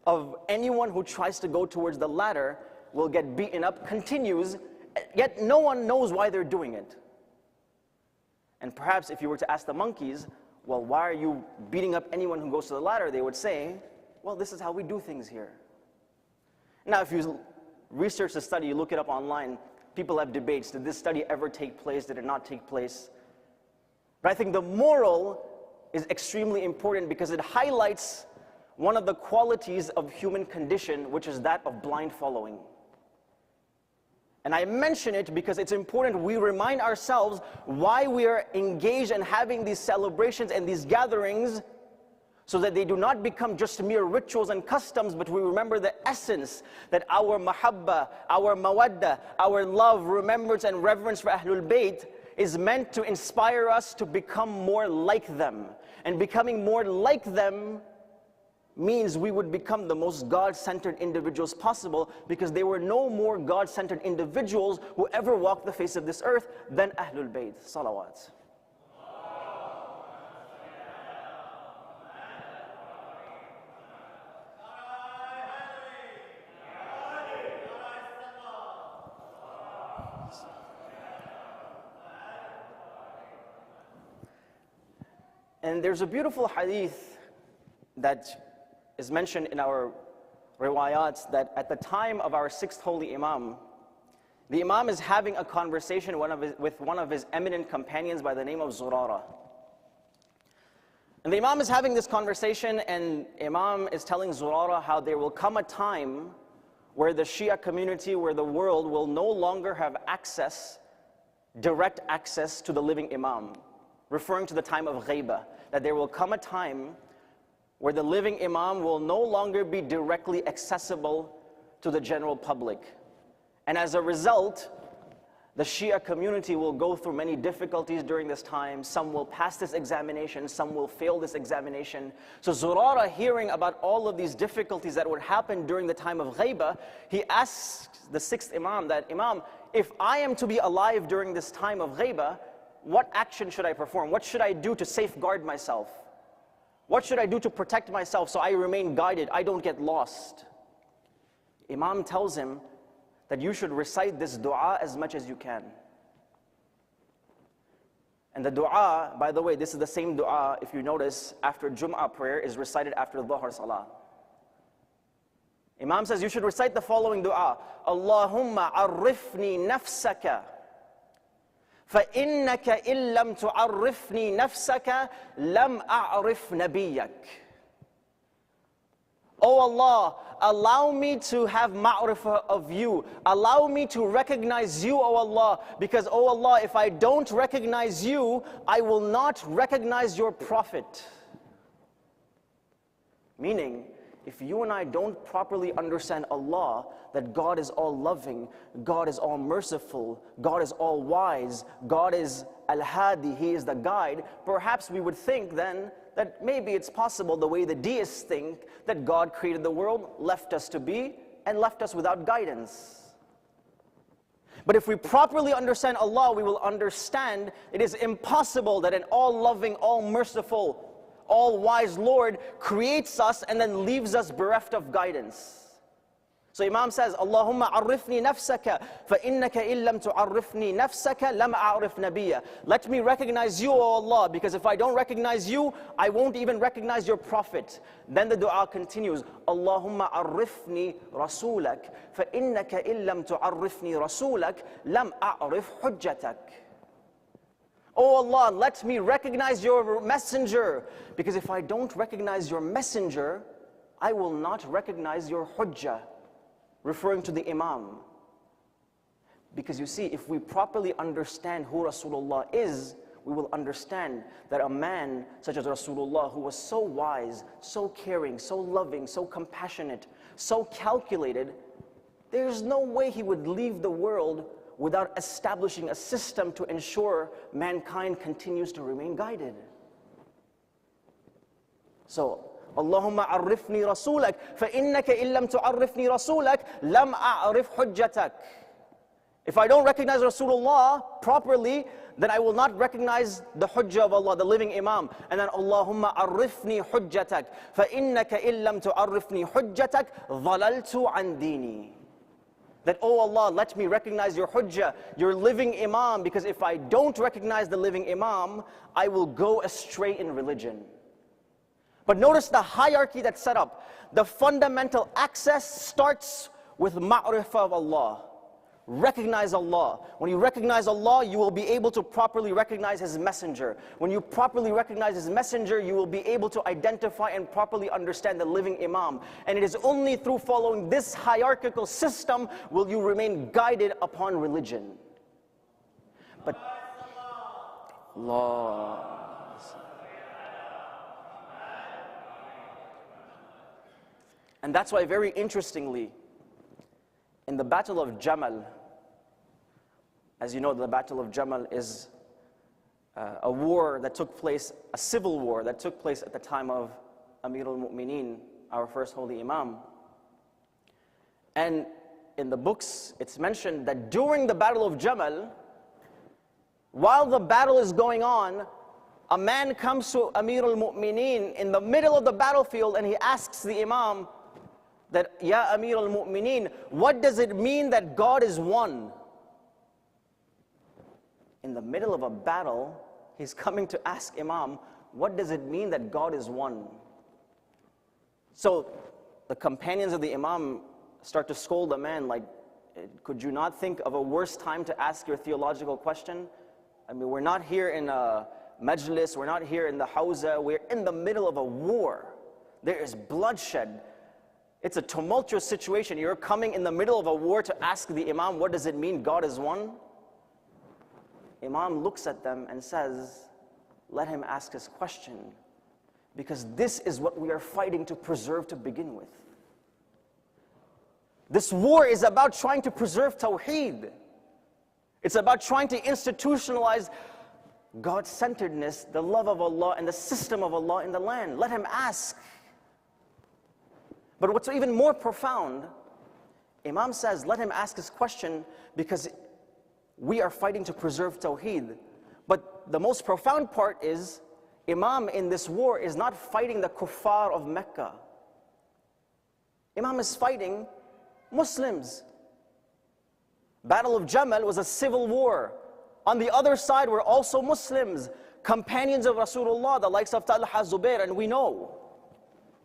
of anyone who tries to go towards the ladder will get beaten up continues, yet no one knows why they're doing it. And perhaps if you were to ask the monkeys, well, why are you beating up anyone who goes to the ladder? They would say, well, this is how we do things here. Now, if you research the study, you look it up online, people have debates. Did this study ever take place? Did it not take place? But I think the moral is extremely important because it highlights one of the qualities of human condition, which is that of blind following. And I mention it because it's important we remind ourselves why we are engaged in having these celebrations and these gatherings, so that they do not become just mere rituals and customs, but we remember the essence, that our mahabba, our mawadda, our love, remembrance and reverence for Ahlul Bayt is meant to inspire us to become more like them. And becoming more like them means we would become the most God-centered individuals possible, because there were no more God-centered individuals who ever walked the face of this earth than Ahlul Bayt. Salawat. And there's a beautiful hadith that is mentioned in our riwayats, that at the time of our 6th holy Imam, the Imam is having a conversation with one of his eminent companions by the name of Zurara. And the Imam is having this conversation, and Imam is telling Zurara how there will come a time where the Shia community, where the world will no longer have access, direct access to the living Imam, referring to the time of Ghaibah, that there will come a time where the living Imam will no longer be directly accessible to the general public. And as a result, the Shia community will go through many difficulties during this time. Some will pass this examination, some will fail this examination. So Zurara, hearing about all of these difficulties that would happen during the time of Ghaibah, he asks the 6th Imam that, Imam, if I am to be alive during this time of Ghaibah, what action should I perform? What should I do to safeguard myself? What should I do to protect myself so I remain guided, I don't get lost? Imam tells him that you should recite this dua as much as you can. And the dua, by the way, this is the same dua, if you notice, after Jum'ah prayer is recited after Dhuhr Salah. Imam says you should recite the following dua: Allahumma arifni nafsaka, فَإِنَّكَ إِن لَمْ تُعَرِّفْنِي نَفْسَكَ لَمْ أَعْرِفْ نَبِيَّكَ. Oh Allah, allow me to have ma'rifah of you. Allow me to recognize you, oh Allah, because, oh Allah, if I don't recognize you, I will not recognize your Prophet. Meaning, if you and I don't properly understand Allah, that God is all loving, God is all merciful, God is all wise, God is Al-Hadi, He is the guide, perhaps we would think then that maybe it's possible, the way the deists think, that God created the world, left us to be, and left us without guidance. But if we properly understand Allah, we will understand it is impossible that an all-loving, all-merciful, all-wise Lord creates us and then leaves us bereft of guidance. So Imam says, Allahumma arifni nafsaka, فَإِنَّكَ إِن لَمْ تُعَرِّفْنِي نَفْسَكَ لَمْ أَعْرِفْ نَبِيَّ. Let me recognize you, O Allah, because if I don't recognize you, I won't even recognize your Prophet. Then the dua continues, Allahumma arifni rasulak, فَإِنَّكَ إِن لَمْ تُعَرِّفْنِي رَسُولَكَ لَمْ أَعْرِفْ حُجَّتَكَ. Oh Allah, let me recognize your messenger, because if I don't recognize your messenger, I will not recognize your hujjah, referring to the Imam. Because you see, if we properly understand who Rasulullah is, we will understand that a man such as Rasulullah, who was so wise, so caring, so loving, so compassionate, so calculated, there's no way he would leave the world without establishing a system to ensure mankind continues to remain guided. So, Allahumma arifni rasulak, فَإِنَّكَ إِن لَمْ تُعَرِّفْنِي رَسُولَكَ لَمْ أَعْرِفْ حُجَّتَكَ. If I don't recognize Rasulullah properly, then I will not recognize the hujjah of Allah, the living Imam. And then Allahumma arifni hujjatak, فَإِنَّكَ إِن لَمْ تُعَرِّفْنِي حُجَّتَكَ ضَلَلْتُ عَنْ دِينِي. That, oh Allah, let me recognize your hujjah, your living Imam, because if I don't recognize the living Imam, I will go astray in religion. But notice the hierarchy that's set up. The fundamental access starts with ma'rifah of Allah. Recognize Allah. When you recognize Allah, you will be able to properly recognize His messenger. When you properly recognize His messenger, you will be able to identify and properly understand the living Imam. And it is only through following this hierarchical system will you remain guided upon religion. But Allah. And that's why, very interestingly, in the Battle of Jamal, as you know, the Battle of Jamal is a war that took place, a civil war that took place at the time of Amir al-Mu'mineen, our first holy Imam. And in the books, it's mentioned that during the Battle of Jamal, while the battle is going on, a man comes to Amir al-Mu'mineen in the middle of the battlefield and he asks the Imam, that, Ya Amir al-Mu'mineen, what does it mean that God is one? In the middle of a battle, he's coming to ask Imam, what does it mean that God is one? So the companions of the Imam start to scold the man, like, could you not think of a worse time to ask your theological question? I mean, we're not here in a majlis, we're not here in the hawza, we're in the middle of a war. There is bloodshed. It's a tumultuous situation. You're coming in the middle of a war to ask the Imam, what does it mean God is one? Imam looks at them and says, let him ask his question, because this is what we are fighting to preserve to begin with. This war is about trying to preserve Tawheed. It's about trying to institutionalize God-centeredness, the love of Allah and the system of Allah in the land. Let him ask. But what's even more profound, Imam says, let him ask his question because we are fighting to preserve Tawheed. But the most profound part is, Imam in this war is not fighting the kuffar of Mecca. Imam is fighting Muslims. Battle of Jamal was a civil war. On the other side were also Muslims, companions of Rasulullah, the likes of Talha, Zubair, and we know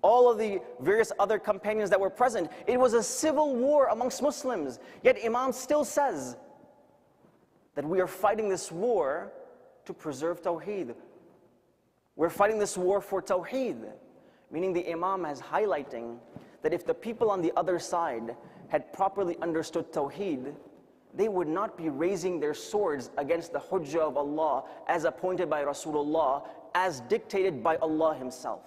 all of the various other companions that were present. It was a civil war amongst Muslims. Yet Imam still says that we are fighting this war to preserve Tawheed. We're fighting this war for Tawheed. Meaning the Imam is highlighting that if the people on the other side had properly understood Tawheed, they would not be raising their swords against the hujjah of Allah as appointed by Rasulullah, as dictated by Allah Himself.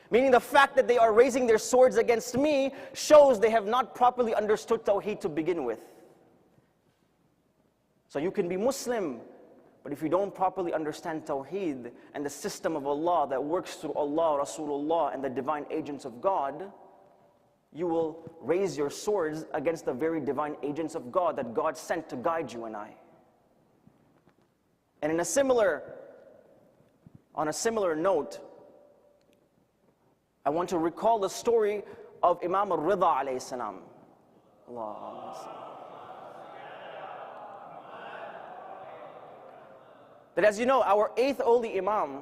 Meaning the fact that they are raising their swords against me shows they have not properly understood Tawheed to begin with. So you can be Muslim, but if you don't properly understand Tawheed and the system of Allah that works through Allah, Rasulullah, and the divine agents of God, you will raise your swords against the very divine agents of God that God sent to guide you and I. And on a similar note, I want to recall the story of Imam al-Rida alayhi salam. That, as you know, our 8th holy Imam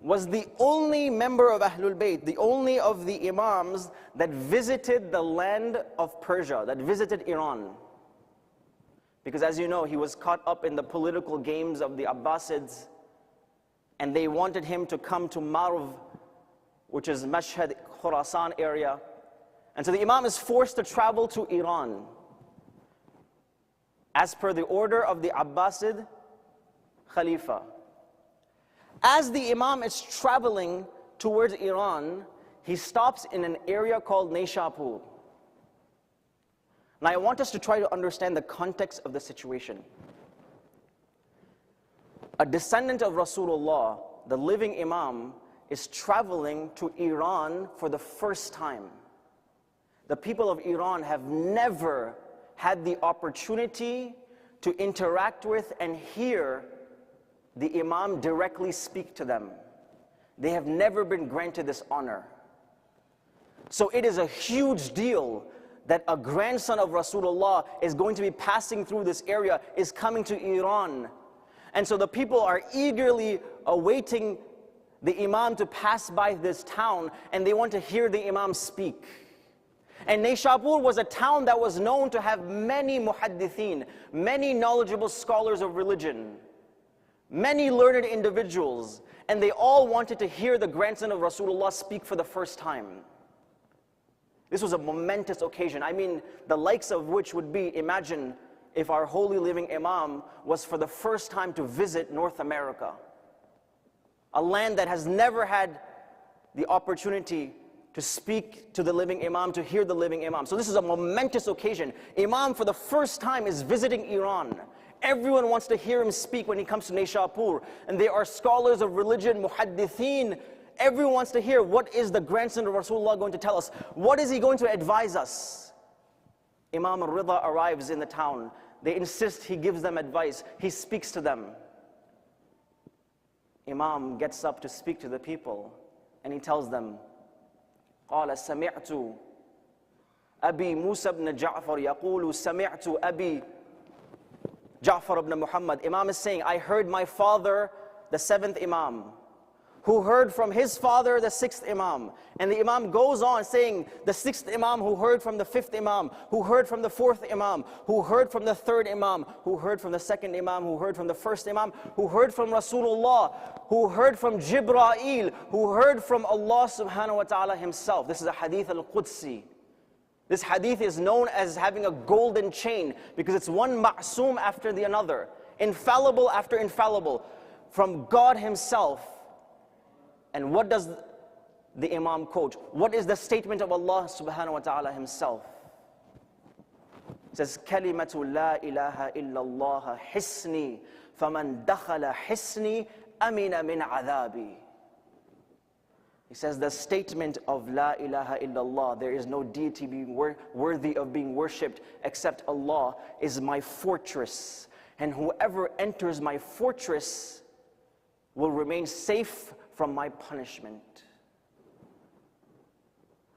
was the only member of Ahlul Bayt, the only of the Imams that visited the land of Persia, that visited Iran. Because as you know, he was caught up in the political games of the Abbasids, and they wanted him to come to Marv, which is Mashhad, Khurasan area. And so the Imam is forced to travel to Iran. As per the order of the Abbasid Khalifa. As the Imam is traveling towards Iran, he stops in an area called Nishapur. Now I want us to try to understand the context of the situation. A descendant of Rasulullah, the living Imam, is traveling to Iran for the first time. The people of Iran have never had the opportunity to interact with and hear the Imam directly speak to them. They have never been granted this honor. So it is a huge deal that a grandson of Rasulullah is going to be passing through this area, is coming to Iran. And so the people are eagerly awaiting the Imam to pass by this town, and they want to hear the Imam speak. And Naishapur was a town that was known to have many muhaddithin, many knowledgeable scholars of religion, many learned individuals, and they all wanted to hear the grandson of Rasulullah speak for the first time. This was a momentous occasion. I mean, the likes of which would be, imagine if our holy living Imam was for the first time to visit North America, a land that has never had the opportunity to speak to the living Imam, to hear the living Imam. So this is a momentous occasion. Imam for the first time is visiting Iran. Everyone wants to hear him speak when he comes to Naishapur. And they are scholars of religion, muhaddithin. Everyone wants to hear, what is the grandson of Rasulullah going to tell us? What is he going to advise us? Imam al-Rida arrives in the town. They insist he gives them advice. He speaks to them. Imam gets up to speak to the people, and he tells them, قال سمعت أبي موسى بن جعفر يقول سمعت أبي جعفر بن Muhammad. Imam is saying, I heard my father, the seventh Imam, who heard from his father, the sixth Imam. And the Imam goes on saying, the sixth Imam who heard from the fifth Imam, who heard from the fourth Imam, who heard from the third Imam, who heard from the second Imam, who heard from the first Imam, who heard from Rasulullah, who heard from Jibreel, who heard from Allah subhanahu wa ta'ala himself. This is a hadith al-Qudsi. This hadith is known as having a golden chain because it's one ma'soom after the another, infallible after infallible, from God himself. And what does the Imam quote? What is the statement of Allah subhanahu wa ta'ala himself? It says, كَلِمَةُ لَا إِلَهَ إِلَّا اللَّهَ حِسْنِي فَمَنْ دَخَلَ حِسْنِي أَمِنَ مِنْ عَذَابِي. He says, the statement of La ilaha illallah, there is no deity being worthy of being worshipped except Allah, is my fortress. And whoever enters my fortress will remain safe from my punishment.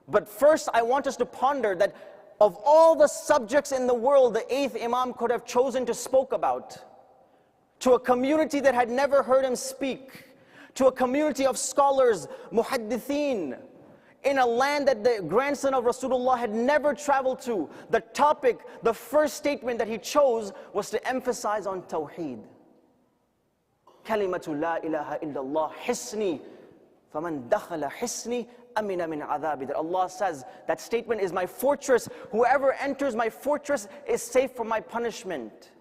But first, I want us to ponder that of all the subjects in the world, the eighth Imam could have chosen to spoke about, to a community that had never heard him speak, to a community of scholars, muhaddithin, in a land that the grandson of Rasulullah had never traveled to, the topic, the first statement that he chose was to emphasize on Tawheed. Kalimatu la ilaha illallah hisni, faman dakhala hisni amina min adhabi. That Allah says, that statement is my fortress. Whoever enters my fortress is safe from my punishment.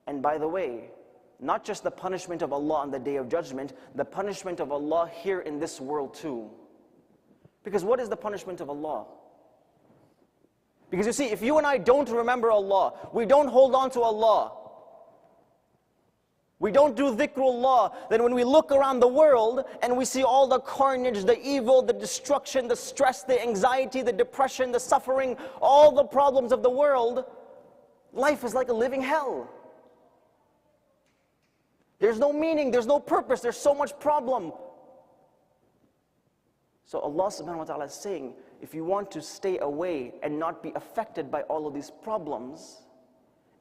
And by the way, not just the punishment of Allah on the Day of Judgment, the punishment of Allah here in this world too. Because what is the punishment of Allah? Because you see, if you and I don't remember Allah, we don't hold on to Allah, we don't do dhikrullah, then when we look around the world and we see all the carnage, the evil, the destruction, the stress, the anxiety, the depression, the suffering, all the problems of the world, life is like a living hell. There's no meaning, there's no purpose, there's so much problem. So Allah subhanahu wa ta'ala is saying, if you want to stay away and not be affected by all of these problems,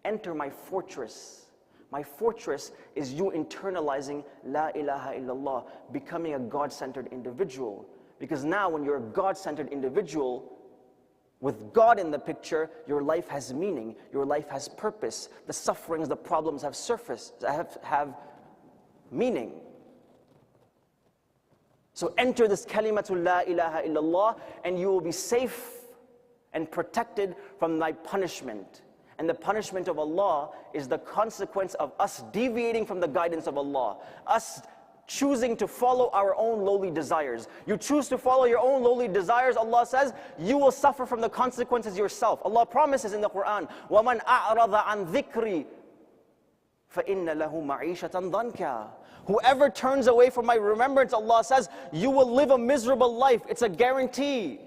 enter my fortress. My fortress is you internalizing La ilaha illallah, becoming a God-centered individual. Because now when you're a God-centered individual, with God in the picture, your life has meaning, your life has purpose. The sufferings, the problems have surfaced, have meaning. So enter this kalimatul la ilaha illallah and you will be safe and protected from my punishment. And the punishment of Allah is the consequence of us deviating from the guidance of Allah, us choosing to follow our own lowly desires. You choose to follow your own lowly desires, Allah says, you will suffer from the consequences yourself. Allah promises in the Quran, وَمَنْ أَعْرَضَ عَنْ ذِكْرِي فَإِنَّ لَهُ مَعِيشَةً ضَنْكَ. Whoever turns away from my remembrance, Allah says, you will live a miserable life. It's a guarantee.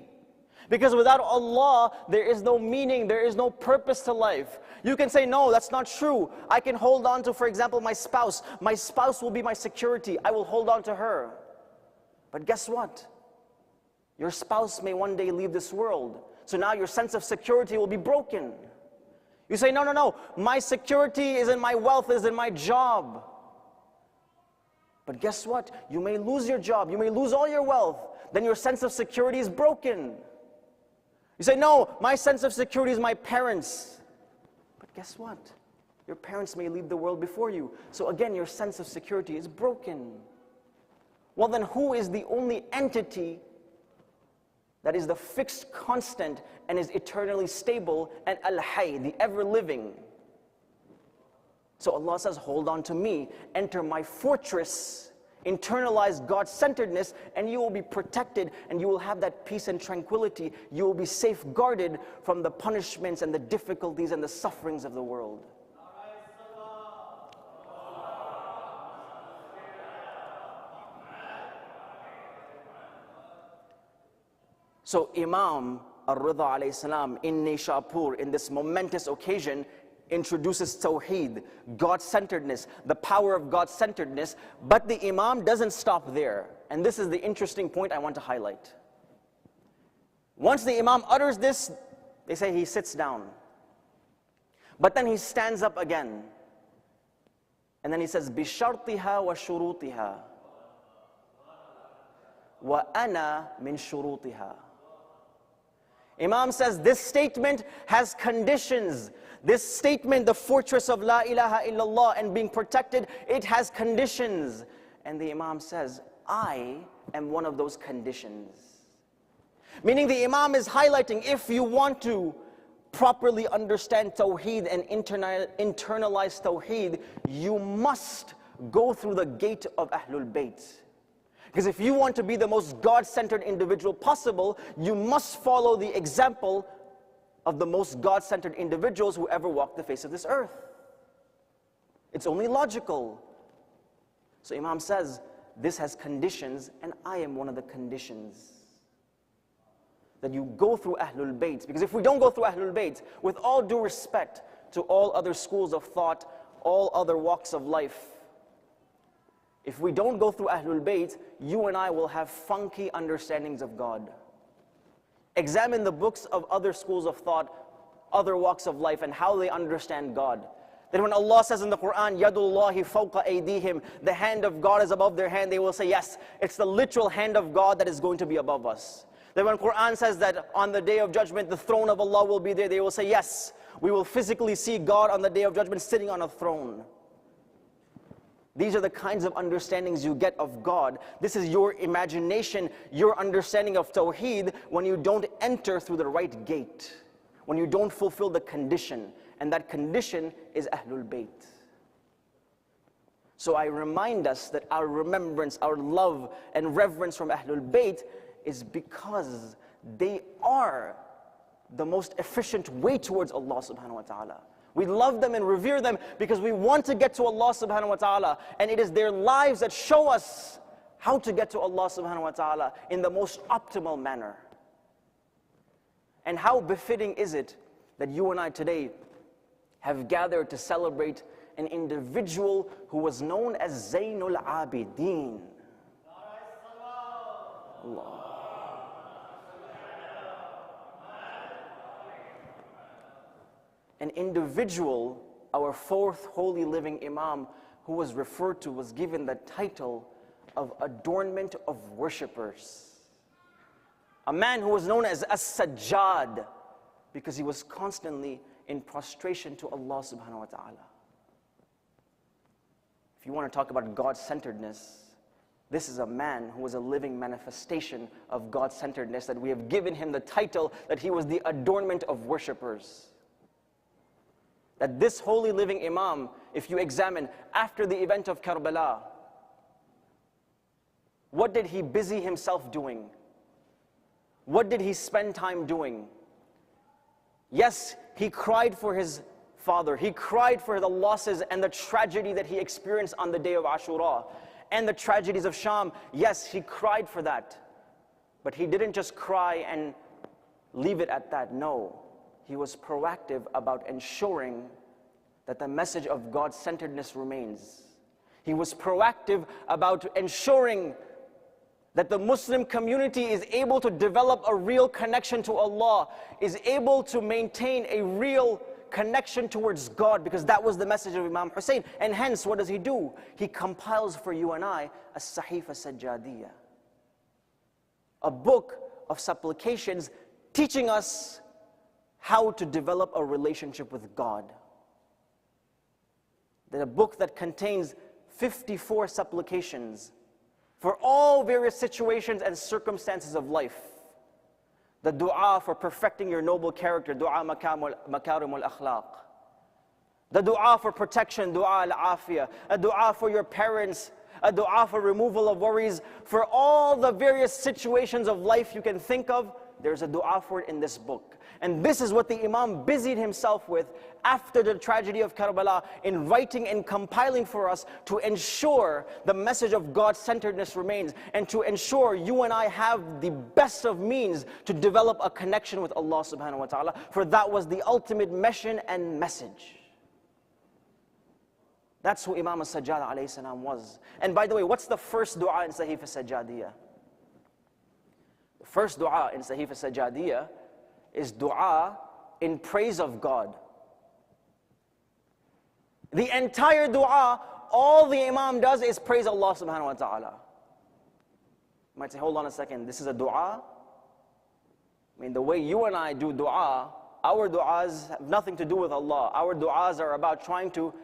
Because without Allah, there is no meaning, there is no purpose to life. You can say, no, that's not true. I can hold on to, for example, my spouse. My spouse will be my security. I will hold on to her. But guess what? Your spouse may one day leave this world. So now your sense of security will be broken. You say, no, no, no. My security is in my wealth, is in my job. But guess what? You may lose your job. You may lose all your wealth. Then your sense of security is broken. You say, no, my sense of security is my parents. But guess what? Your parents may leave the world before you. So again, your sense of security is broken. Well then, who is the only entity that is the fixed constant and is eternally stable, and Al-Hayy, the ever-living? So Allah says, hold on to me, enter my fortress, internalize God-centeredness, and you will be protected, and you will have that peace and tranquility. You will be safeguarded from the punishments and the difficulties and the sufferings of the world. So Imam Ar-Ridha alayhi salam in Nishapur, in this momentous occasion, introduces Tawheed, God-centeredness, the power of God-centeredness, but the Imam doesn't stop there. And this is the interesting point I want to highlight. Once the Imam utters this, they say he sits down. But then he stands up again. And then he says, بِشَرْطِهَا وَشُرُوطِهَا وَأَنَا مِنْ شُرُوطِهَا. Imam says this statement has conditions. This statement, the fortress of La ilaha illallah and being protected, it has conditions. And the Imam says, I am one of those conditions. Meaning the Imam is highlighting, if you want to properly understand Tawheed and internalize Tawheed, you must go through the gate of Ahlul Bayt. Because if you want to be the most God-centered individual possible, you must follow the example of the most God-centered individuals who ever walked the face of this earth. It's only logical. So Imam says, this has conditions, and I am one of the conditions. That you go through Ahlul Bayt. Because if we don't go through Ahlul Bayt, with all due respect to all other schools of thought, all other walks of life, if we don't go through Ahlul Bayt, you and I will have funky understandings of God. Examine the books of other schools of thought, other walks of life, and how they understand God. That when Allah says in the Quran, Yadullahi fawqa aydihim, the hand of God is above their hand, they will say, yes, it's the literal hand of God that is going to be above us. That when Quran says that on the Day of Judgment, the throne of Allah will be there, they will say, yes, we will physically see God on the Day of Judgment sitting on a throne. These are the kinds of understandings you get of God. This is your imagination, your understanding of Tawheed when you don't enter through the right gate, when you don't fulfill the condition, and that condition is Ahlul Bayt. So I remind us that our remembrance, our love and reverence from Ahlul Bayt is because they are the most efficient way towards Allah subhanahu wa ta'ala. We love them and revere them because we want to get to Allah subhanahu wa ta'ala. And it is their lives that show us how to get to Allah subhanahu wa ta'ala in the most optimal manner. And how befitting is it that you and I today have gathered to celebrate an individual who was known as Zayn Al-Abideen. Allah. An individual, our fourth holy living Imam, who was referred to, was given the title of adornment of worshippers. A man who was known as As-Sajjad, because he was constantly in prostration to Allah subhanahu wa ta'ala. If you want to talk about God-centeredness, this is a man who was a living manifestation of God-centeredness, that we have given him the title that he was the adornment of worshippers. That this holy living Imam, if you examine after the event of Karbala, What did he busy himself doing? What did he spend time doing? Yes, he cried for his father. He cried for the losses and the tragedy that he experienced on the day of Ashura and the tragedies of Sham. Yes, he cried for that. But he didn't just cry and leave it at that. No, he was proactive about ensuring that the message of God-centeredness remains. He was proactive about ensuring that the Muslim community is able to develop a real connection to Allah, is able to maintain a real connection towards God, because that was the message of Imam Hussein. And hence, what does he do? He compiles for you and I a Sahifa Sajjadiyah, a book of supplications teaching us how to develop a relationship with God. That a book that contains 54 supplications for all various situations and circumstances of life. The dua for perfecting your noble character, dua makarimul akhlaq. The dua for protection, dua al-afiyah. A dua for your parents, a dua for removal of worries. For all the various situations of life you can think of, there's a dua for it in this book. And this is what the Imam busied himself with after the tragedy of Karbala, in writing and compiling for us to ensure the message of God-centeredness remains, and to ensure you and I have the best of means to develop a connection with Allah subhanahu wa ta'ala, for that was the ultimate mission and message. That's who Imam al-Sajjad alayhi salam was. And by the way, what's the first dua in Sahifa Sajjadiyah? The first dua in Sahifa Sajjadiyah is dua in praise of God. The entire dua, all the Imam does is praise Allah subhanahu wa ta'ala. You might say, hold on a second, this is a dua? I mean, the way you and I do dua, our duas have nothing to do with Allah. Our duas are about trying to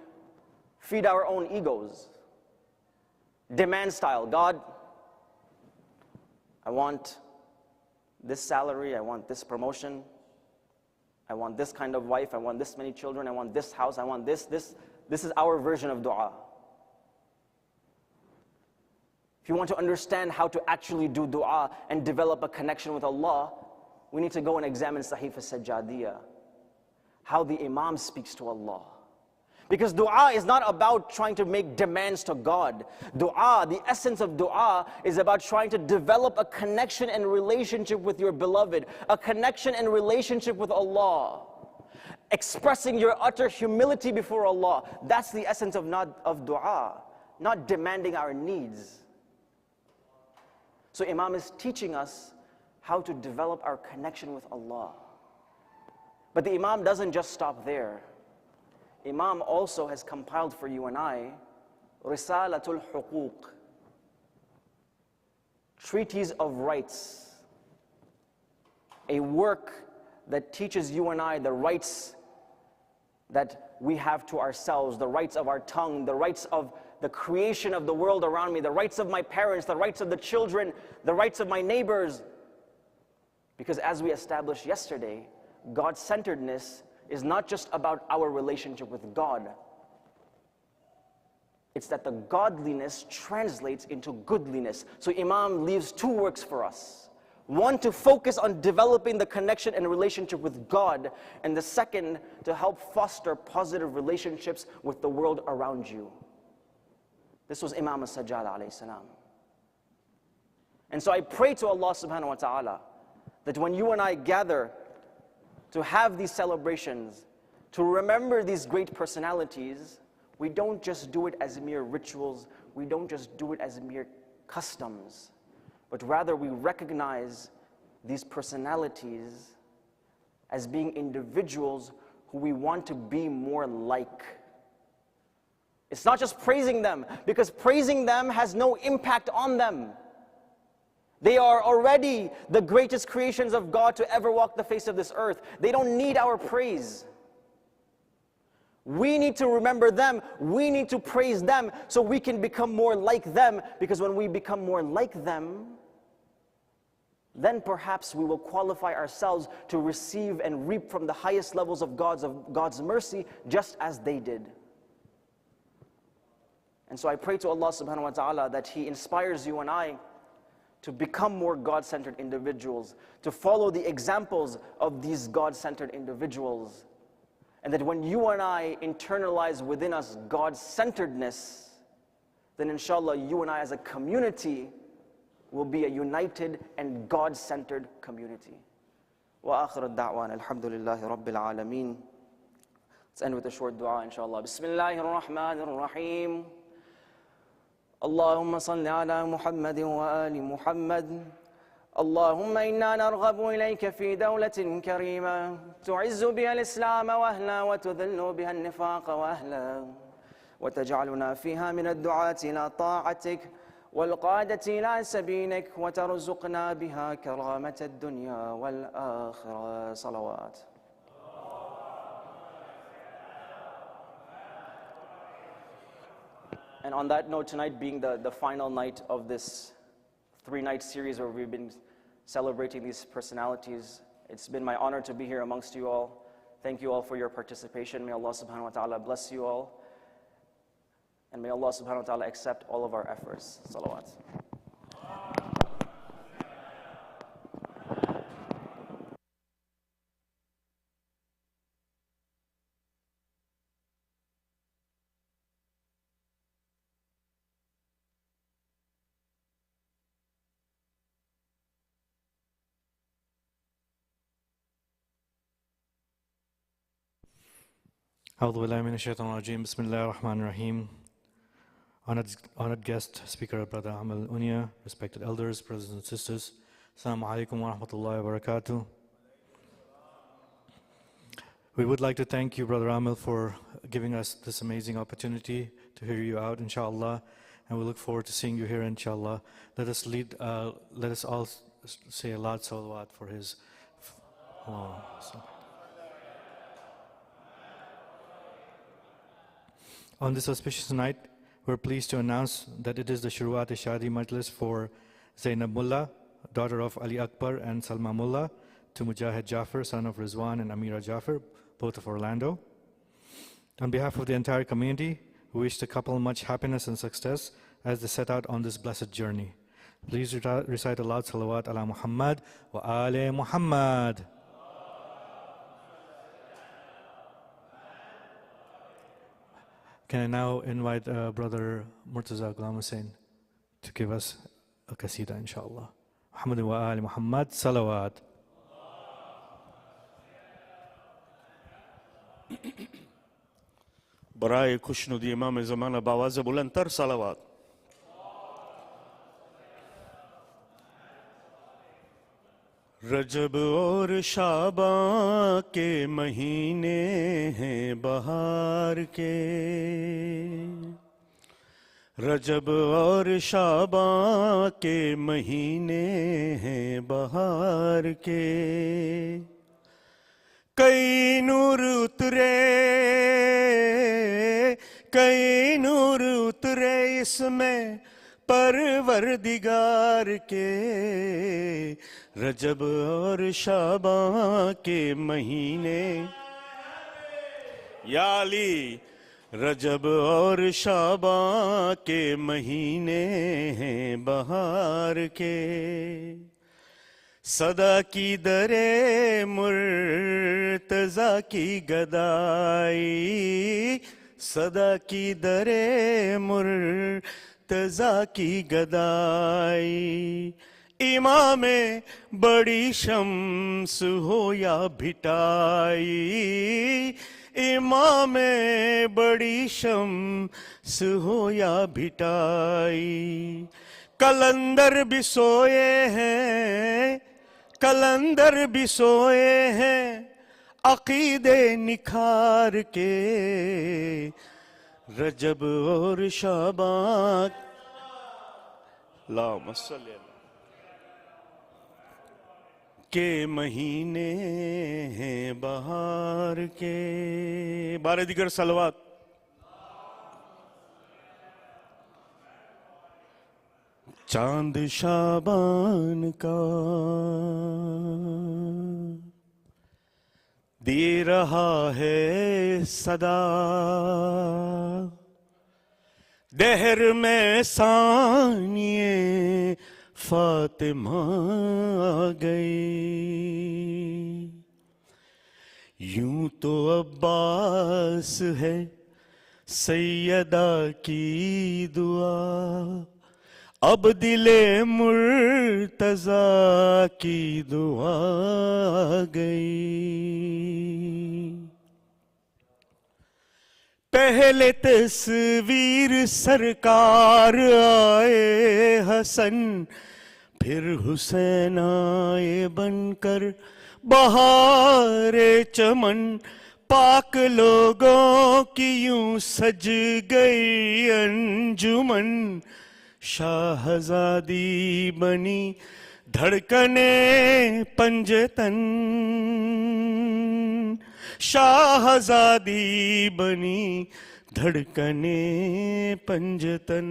feed our own egos. Demand style. God, I want this salary, I want this promotion, I want this kind of wife, I want this many children, I want this house, I want this. This is our version of dua. If you want to understand how to actually do dua and develop a connection with Allah, we need to go and examine Sahifa Sajjadiyah, how the Imam speaks to Allah. Because dua is not about trying to make demands to God. Dua, the essence of dua, is about trying to develop a connection and relationship with your beloved, a connection and relationship with Allah. Expressing your utter humility before Allah. That's the essence of dua, not demanding our needs. So Imam is teaching us how to develop our connection with Allah. But the Imam doesn't just stop there. Imam also has compiled for you and I Risalatul Huquq, Treatise of Rights, a work that teaches you and I the rights that we have to ourselves, the rights of our tongue, the rights of the creation of the world around me, the rights of my parents, the rights of the children, the rights of my neighbors. Because as we established yesterday, God-centeredness is not just about our relationship with God. It's that the godliness translates into goodliness. So Imam leaves two works for us. One, to focus on developing the connection and relationship with God, and the second, to help foster positive relationships with the world around you. This was Imam al-Sajjad alayhi salam. And so I pray to Allah subhanahu wa ta'ala that when you and I gather to have these celebrations, to remember these great personalities, we don't just do it as mere rituals, we don't just do it as mere customs, but rather we recognize these personalities as being individuals who we want to be more like. It's not just praising them, because praising them has no impact on them. They are already the greatest creations of God to ever walk the face of this earth. They don't need our praise. We need to remember them. We need to praise them so we can become more like them, because when we become more like them, then perhaps we will qualify ourselves to receive and reap from the highest levels of God's mercy, just as they did. And so I pray to Allah subhanahu wa ta'ala that He inspires you and I to become more God-centered individuals, to follow the examples of these God-centered individuals. And that when you and I internalize within us God-centeredness, then inshallah you and I as a community will be a united and God-centered community. وآخر الدعوان الحمد لله رب العالمين. Let's end with a short dua inshallah. Bismillahir Rahmanir Rahim. اللهم صل على محمد وآل محمد. اللهم إنا نرغب إليك في دولة كريمة تعز بها الإسلام وأهلا وتذل بها النفاق وأهلا وتجعلنا فيها من الدعاة إلى طاعتك والقادة إلى سبيلك وترزقنا بها كرامة الدنيا والآخرة. صلوات. And on that note, tonight being the final night of this 3-night series where we've been celebrating these personalities, it's been my honor to be here amongst you all. Thank you all for your participation. May Allah subhanahu wa ta'ala bless you all. And may Allah subhanahu wa ta'ala accept all of our efforts. Salawat. أعوذ بالله من الشيطان الرجيم. بسم الله الرحمن الرحيم. Honored guest speaker, Brother Aamel Unia, respected elders, brothers and sisters, Assalamu alaikum wa rahmatullahi wa barakatuh. We would like to thank you, Brother Aamel, for giving us this amazing opportunity to hear you out, inshallah, and we look forward to seeing you here, inshallah. Let us all say a loud salawat for his. On this auspicious night, we're pleased to announce that it is the Shuruat-e-Shadi Majlis for Zaynab Mullah, daughter of Ali Akbar and Salma Mullah, to Mujahid Jafar, son of Rizwan and Amira Jafar, both of Orlando. On behalf of the entire community, we wish the couple much happiness and success as they set out on this blessed journey. Please recite a loud salawat ala Muhammad wa ali Muhammad. Can I now invite Brother Murtaza Ghulam Hussain to give us a qasida, inshallah. Muhammad wa ali Muhammad, salawat. برای खुशनुदी इमाम ज़माना बावाज़ बुलंदतर सलावत. रजब और शाबां के महीने हैं बहार के, रजब और शाबां के महीने हैं बहार के. कई नूर उतरे इसमें परवरदिगार के. रजब और शाबां के महीने या अली, रजब और शाबां के महीने हैं बहार के. सदा की दरे मुर्तज़ा की गदाई, सदा की दरे मुर्तज़ा की गदाई. इमाम बड़ी शम्स हो या भिटाई, इमाम बड़ी शम्स हो या भिटाई. कलंदर भी सोए हैं, कलंदर भी सोए हैं अकीदे निखार के. रजब और शाबान अल्लाहुम्मा सल्ली के महीने हैं बहार के. बारे दिगर सलवात. चांद शाबान का दे रहा है सदा, दहर में सानिए फातिमा गई। यूं तो अब्बास है सैयदा की दुआ, अब दिले मुर्तजा की दुआ गई। पहले तस्वीर सरकार आए हसन, फिर हुसैन आए बनकर बहारे चमन। पाक लोगों की यूं सज गई अंजुमन, शाहजादी बनी धड़कने पंजतन। शाहजादी बनी धड़कने पंजतन।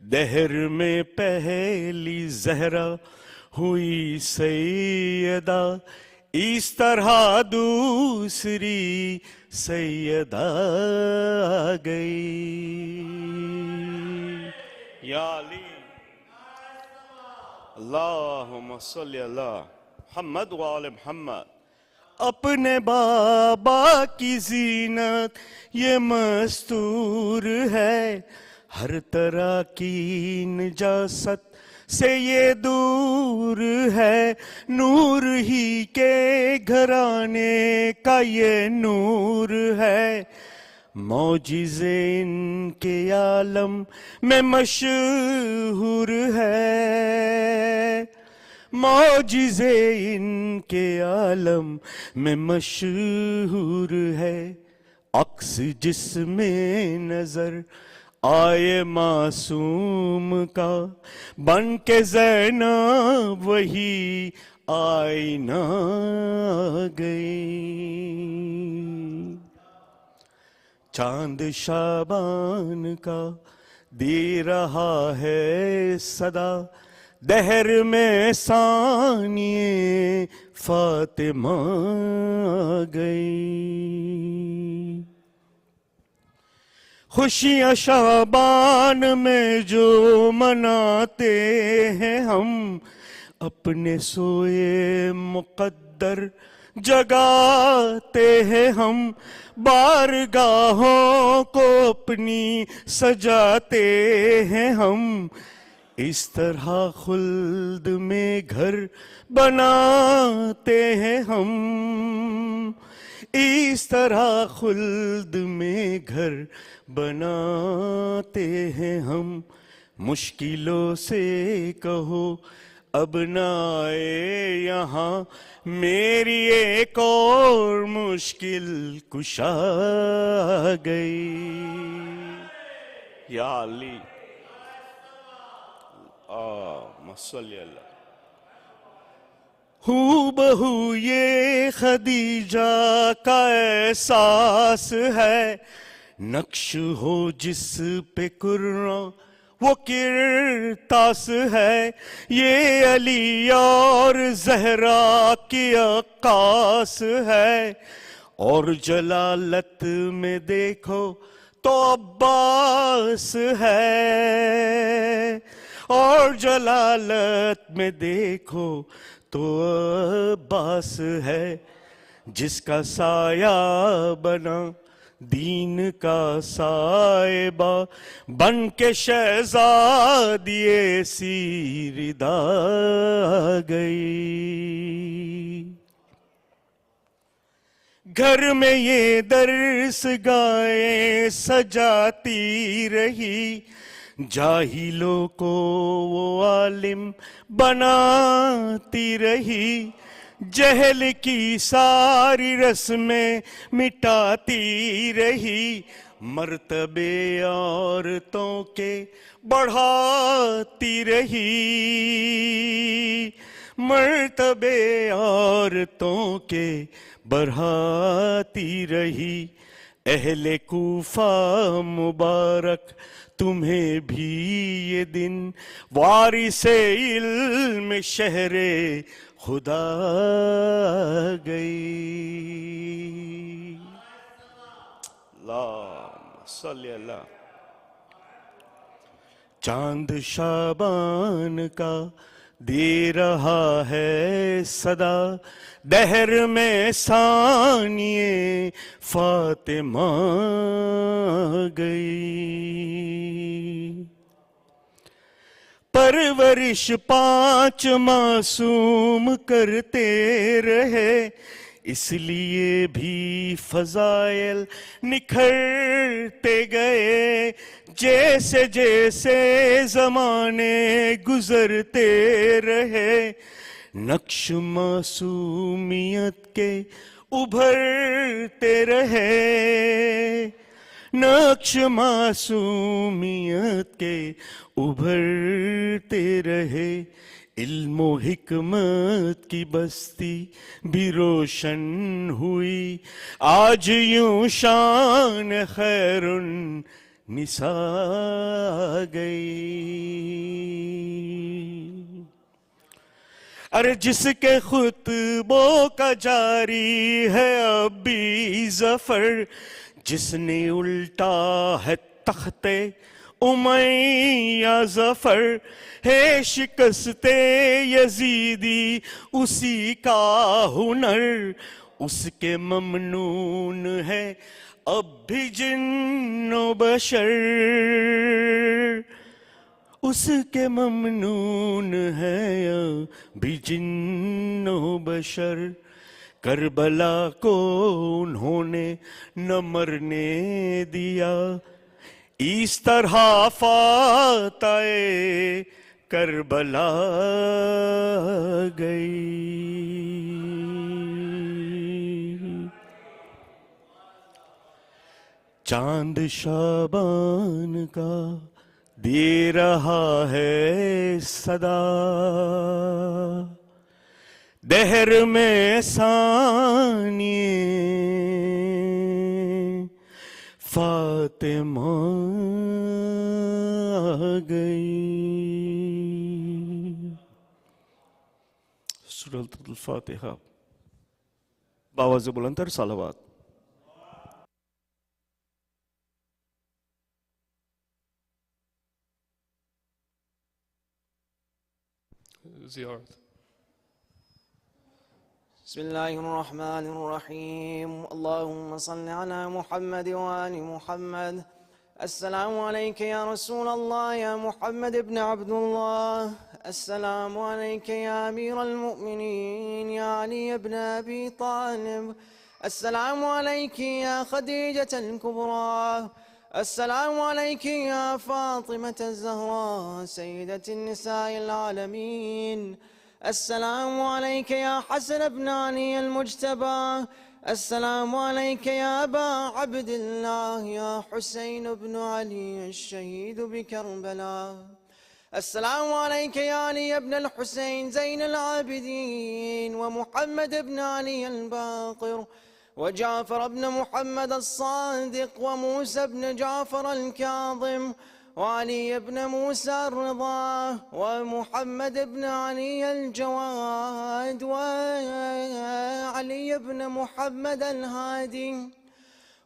दहर में पहली जहरा हुई सैयदा, इस तरह दूसरी सैयदा गई। या अली अल्लाहुम्मा सल्ली अला मुहम्मद व आले मुहम्मद। अपने बाबा की जीनत ये मस्तूर है, हर तरह की निजासत से ये दूर है। नूर ही के घराने का ये नूर है, मौजिज़े इनके आलम में मशहूर है। मौजिज़े इनके आलम में मशहूर है। अक्स जिसमें नजर आए मासूम का, बन के ज़ैनब वही आईना गई। चांद शाबान का दे रहा है सदा, दहर में सानिए फातिमा गई। खुशियाँ शाबान में जो मनाते हैं हम, अपने सोए मुक़द्दर जगाते हैं हम। बारगाहों को अपनी सजाते हैं हम, इस तरह खुल्द में घर बनाते हैं हम। इस तरह खुल्द में घर बनाते हैं हम। मुश्किलों से कहो अब ना आए यहाँ, मेरी एक और मुश्किल कुशा गई। या अली मसल्लल्लाहु हू बहू ये खदीजा का एहसास है, नक्श हो जिस पे कुर्रा वो किरतास है। ये अली और जहरा की अक्कास है, और जलालत में देखो तो अब्बास है। और जलालत में देखो तो अब्बास है, जिसका साया बना दीन का साहिबा, बन के शहजादिए सी रिदा गई। घर में ये दर्स गाए सजाती रही, जाहिलों को वो आलिम बनाती रही। जहल की सारी रस्में मिटाती रही, मर्तबे औरतों के बढ़ाती रही। मर्तबे औरतों के बढ़ाती रही। अहले कूफा मुबारक तुम्हें भी ये दिन, वारिसे इल्म शहरे खुदा गई। अल्लाहुम्मा सल्ली अला। चांद शाबान का दे रहा है सदा, दहर में सानिए फातिमा गई। परवरिश 5 मासूम करते रहे, इसलिए भी फजाइल निखरते गए। जैसे जैसे जमाने गुजरते रहे, नक्श मासूमियत के उभरते रहे, नक्श मासूमियत के उभरते रहे। इल्म व हिकमत की बस्ती भी रोशन हुई, आज यूं शान खैरुन निसा गई। अरे जिसके खुतबों का जारी है अब भी जफर, जिसने उल्टा है तख्ते उमैया जफर, है शिकस्ते यजीदी उसी का हुनर, उसके ममनून है अब भी जिन्नो बशर, उसके ममनून है भी जिन्नो बशर। करबला को उन्होंने न मरने दिया, इस तरह फाताए करबला गई। चांद शाबान का दे रहा है सदा, दहर में सानिए फातिमा गई। सूरह फातिहा बावाज़ बुलंद सलावत। Ziyarat. Bismillahirrahmanirrahim. Allahumma salli ala Muhammad wa ali Muhammad. Assalamu alayka ya Rasulallah ya Muhammad ibn Abdullah. Assalamu alayka ya Amir al-Mu'mineen ya Ali ibn Abi Talib. Assalamu alayki ya Khadijat al-Kubra. السلام عليك يا فاطمة الزهراء سيدة النساء العالمين. السلام عليك يا حسن بن علي المجتبى. السلام عليك يا أبا عبد الله يا حسين بن علي الشهيد بكربلاء. السلام عليك يا علي بن الحسين زين العابدين ومحمد بن علي الباقر وجعفر بن محمد الصادق وموسى بن جعفر الكاظم وعلي بن موسى الرضا ومحمد بن علي الجواد وعلي بن محمد الهادي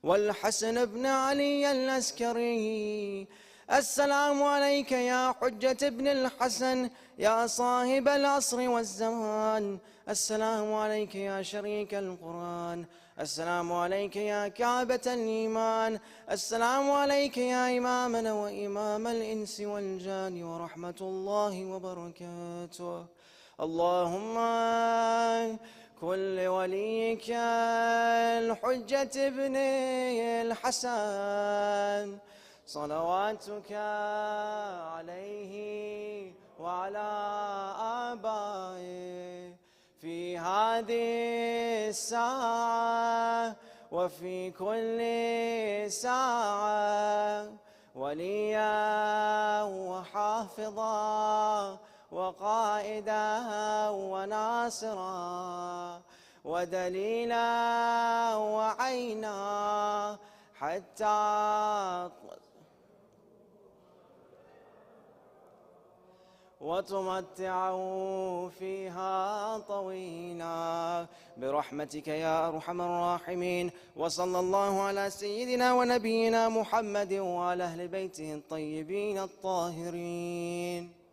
والحسن بن علي العسكري. السلام عليك يا حجة بن الحسن يا صاحب العصر والزمان. السلام عليك يا شريك القرآن. السلام عليك يا كعبة الإيمان. السلام عليك يا إمامنا وإمام الإنس والجان ورحمة الله وبركاته. اللهم كل وليك الحجة ابن الحسن صلواتك عليه وعلى آبائه في هذه الساعة وفي كل ساعة وليا وحافظا وقائدا وناصرا ودليلا وعينا حتى وتمتعوا فيها طويلا برحمتك يا أرحم الراحمين. وصلى الله على سيدنا ونبينا محمد وعلى أهل بيته الطيبين الطاهرين.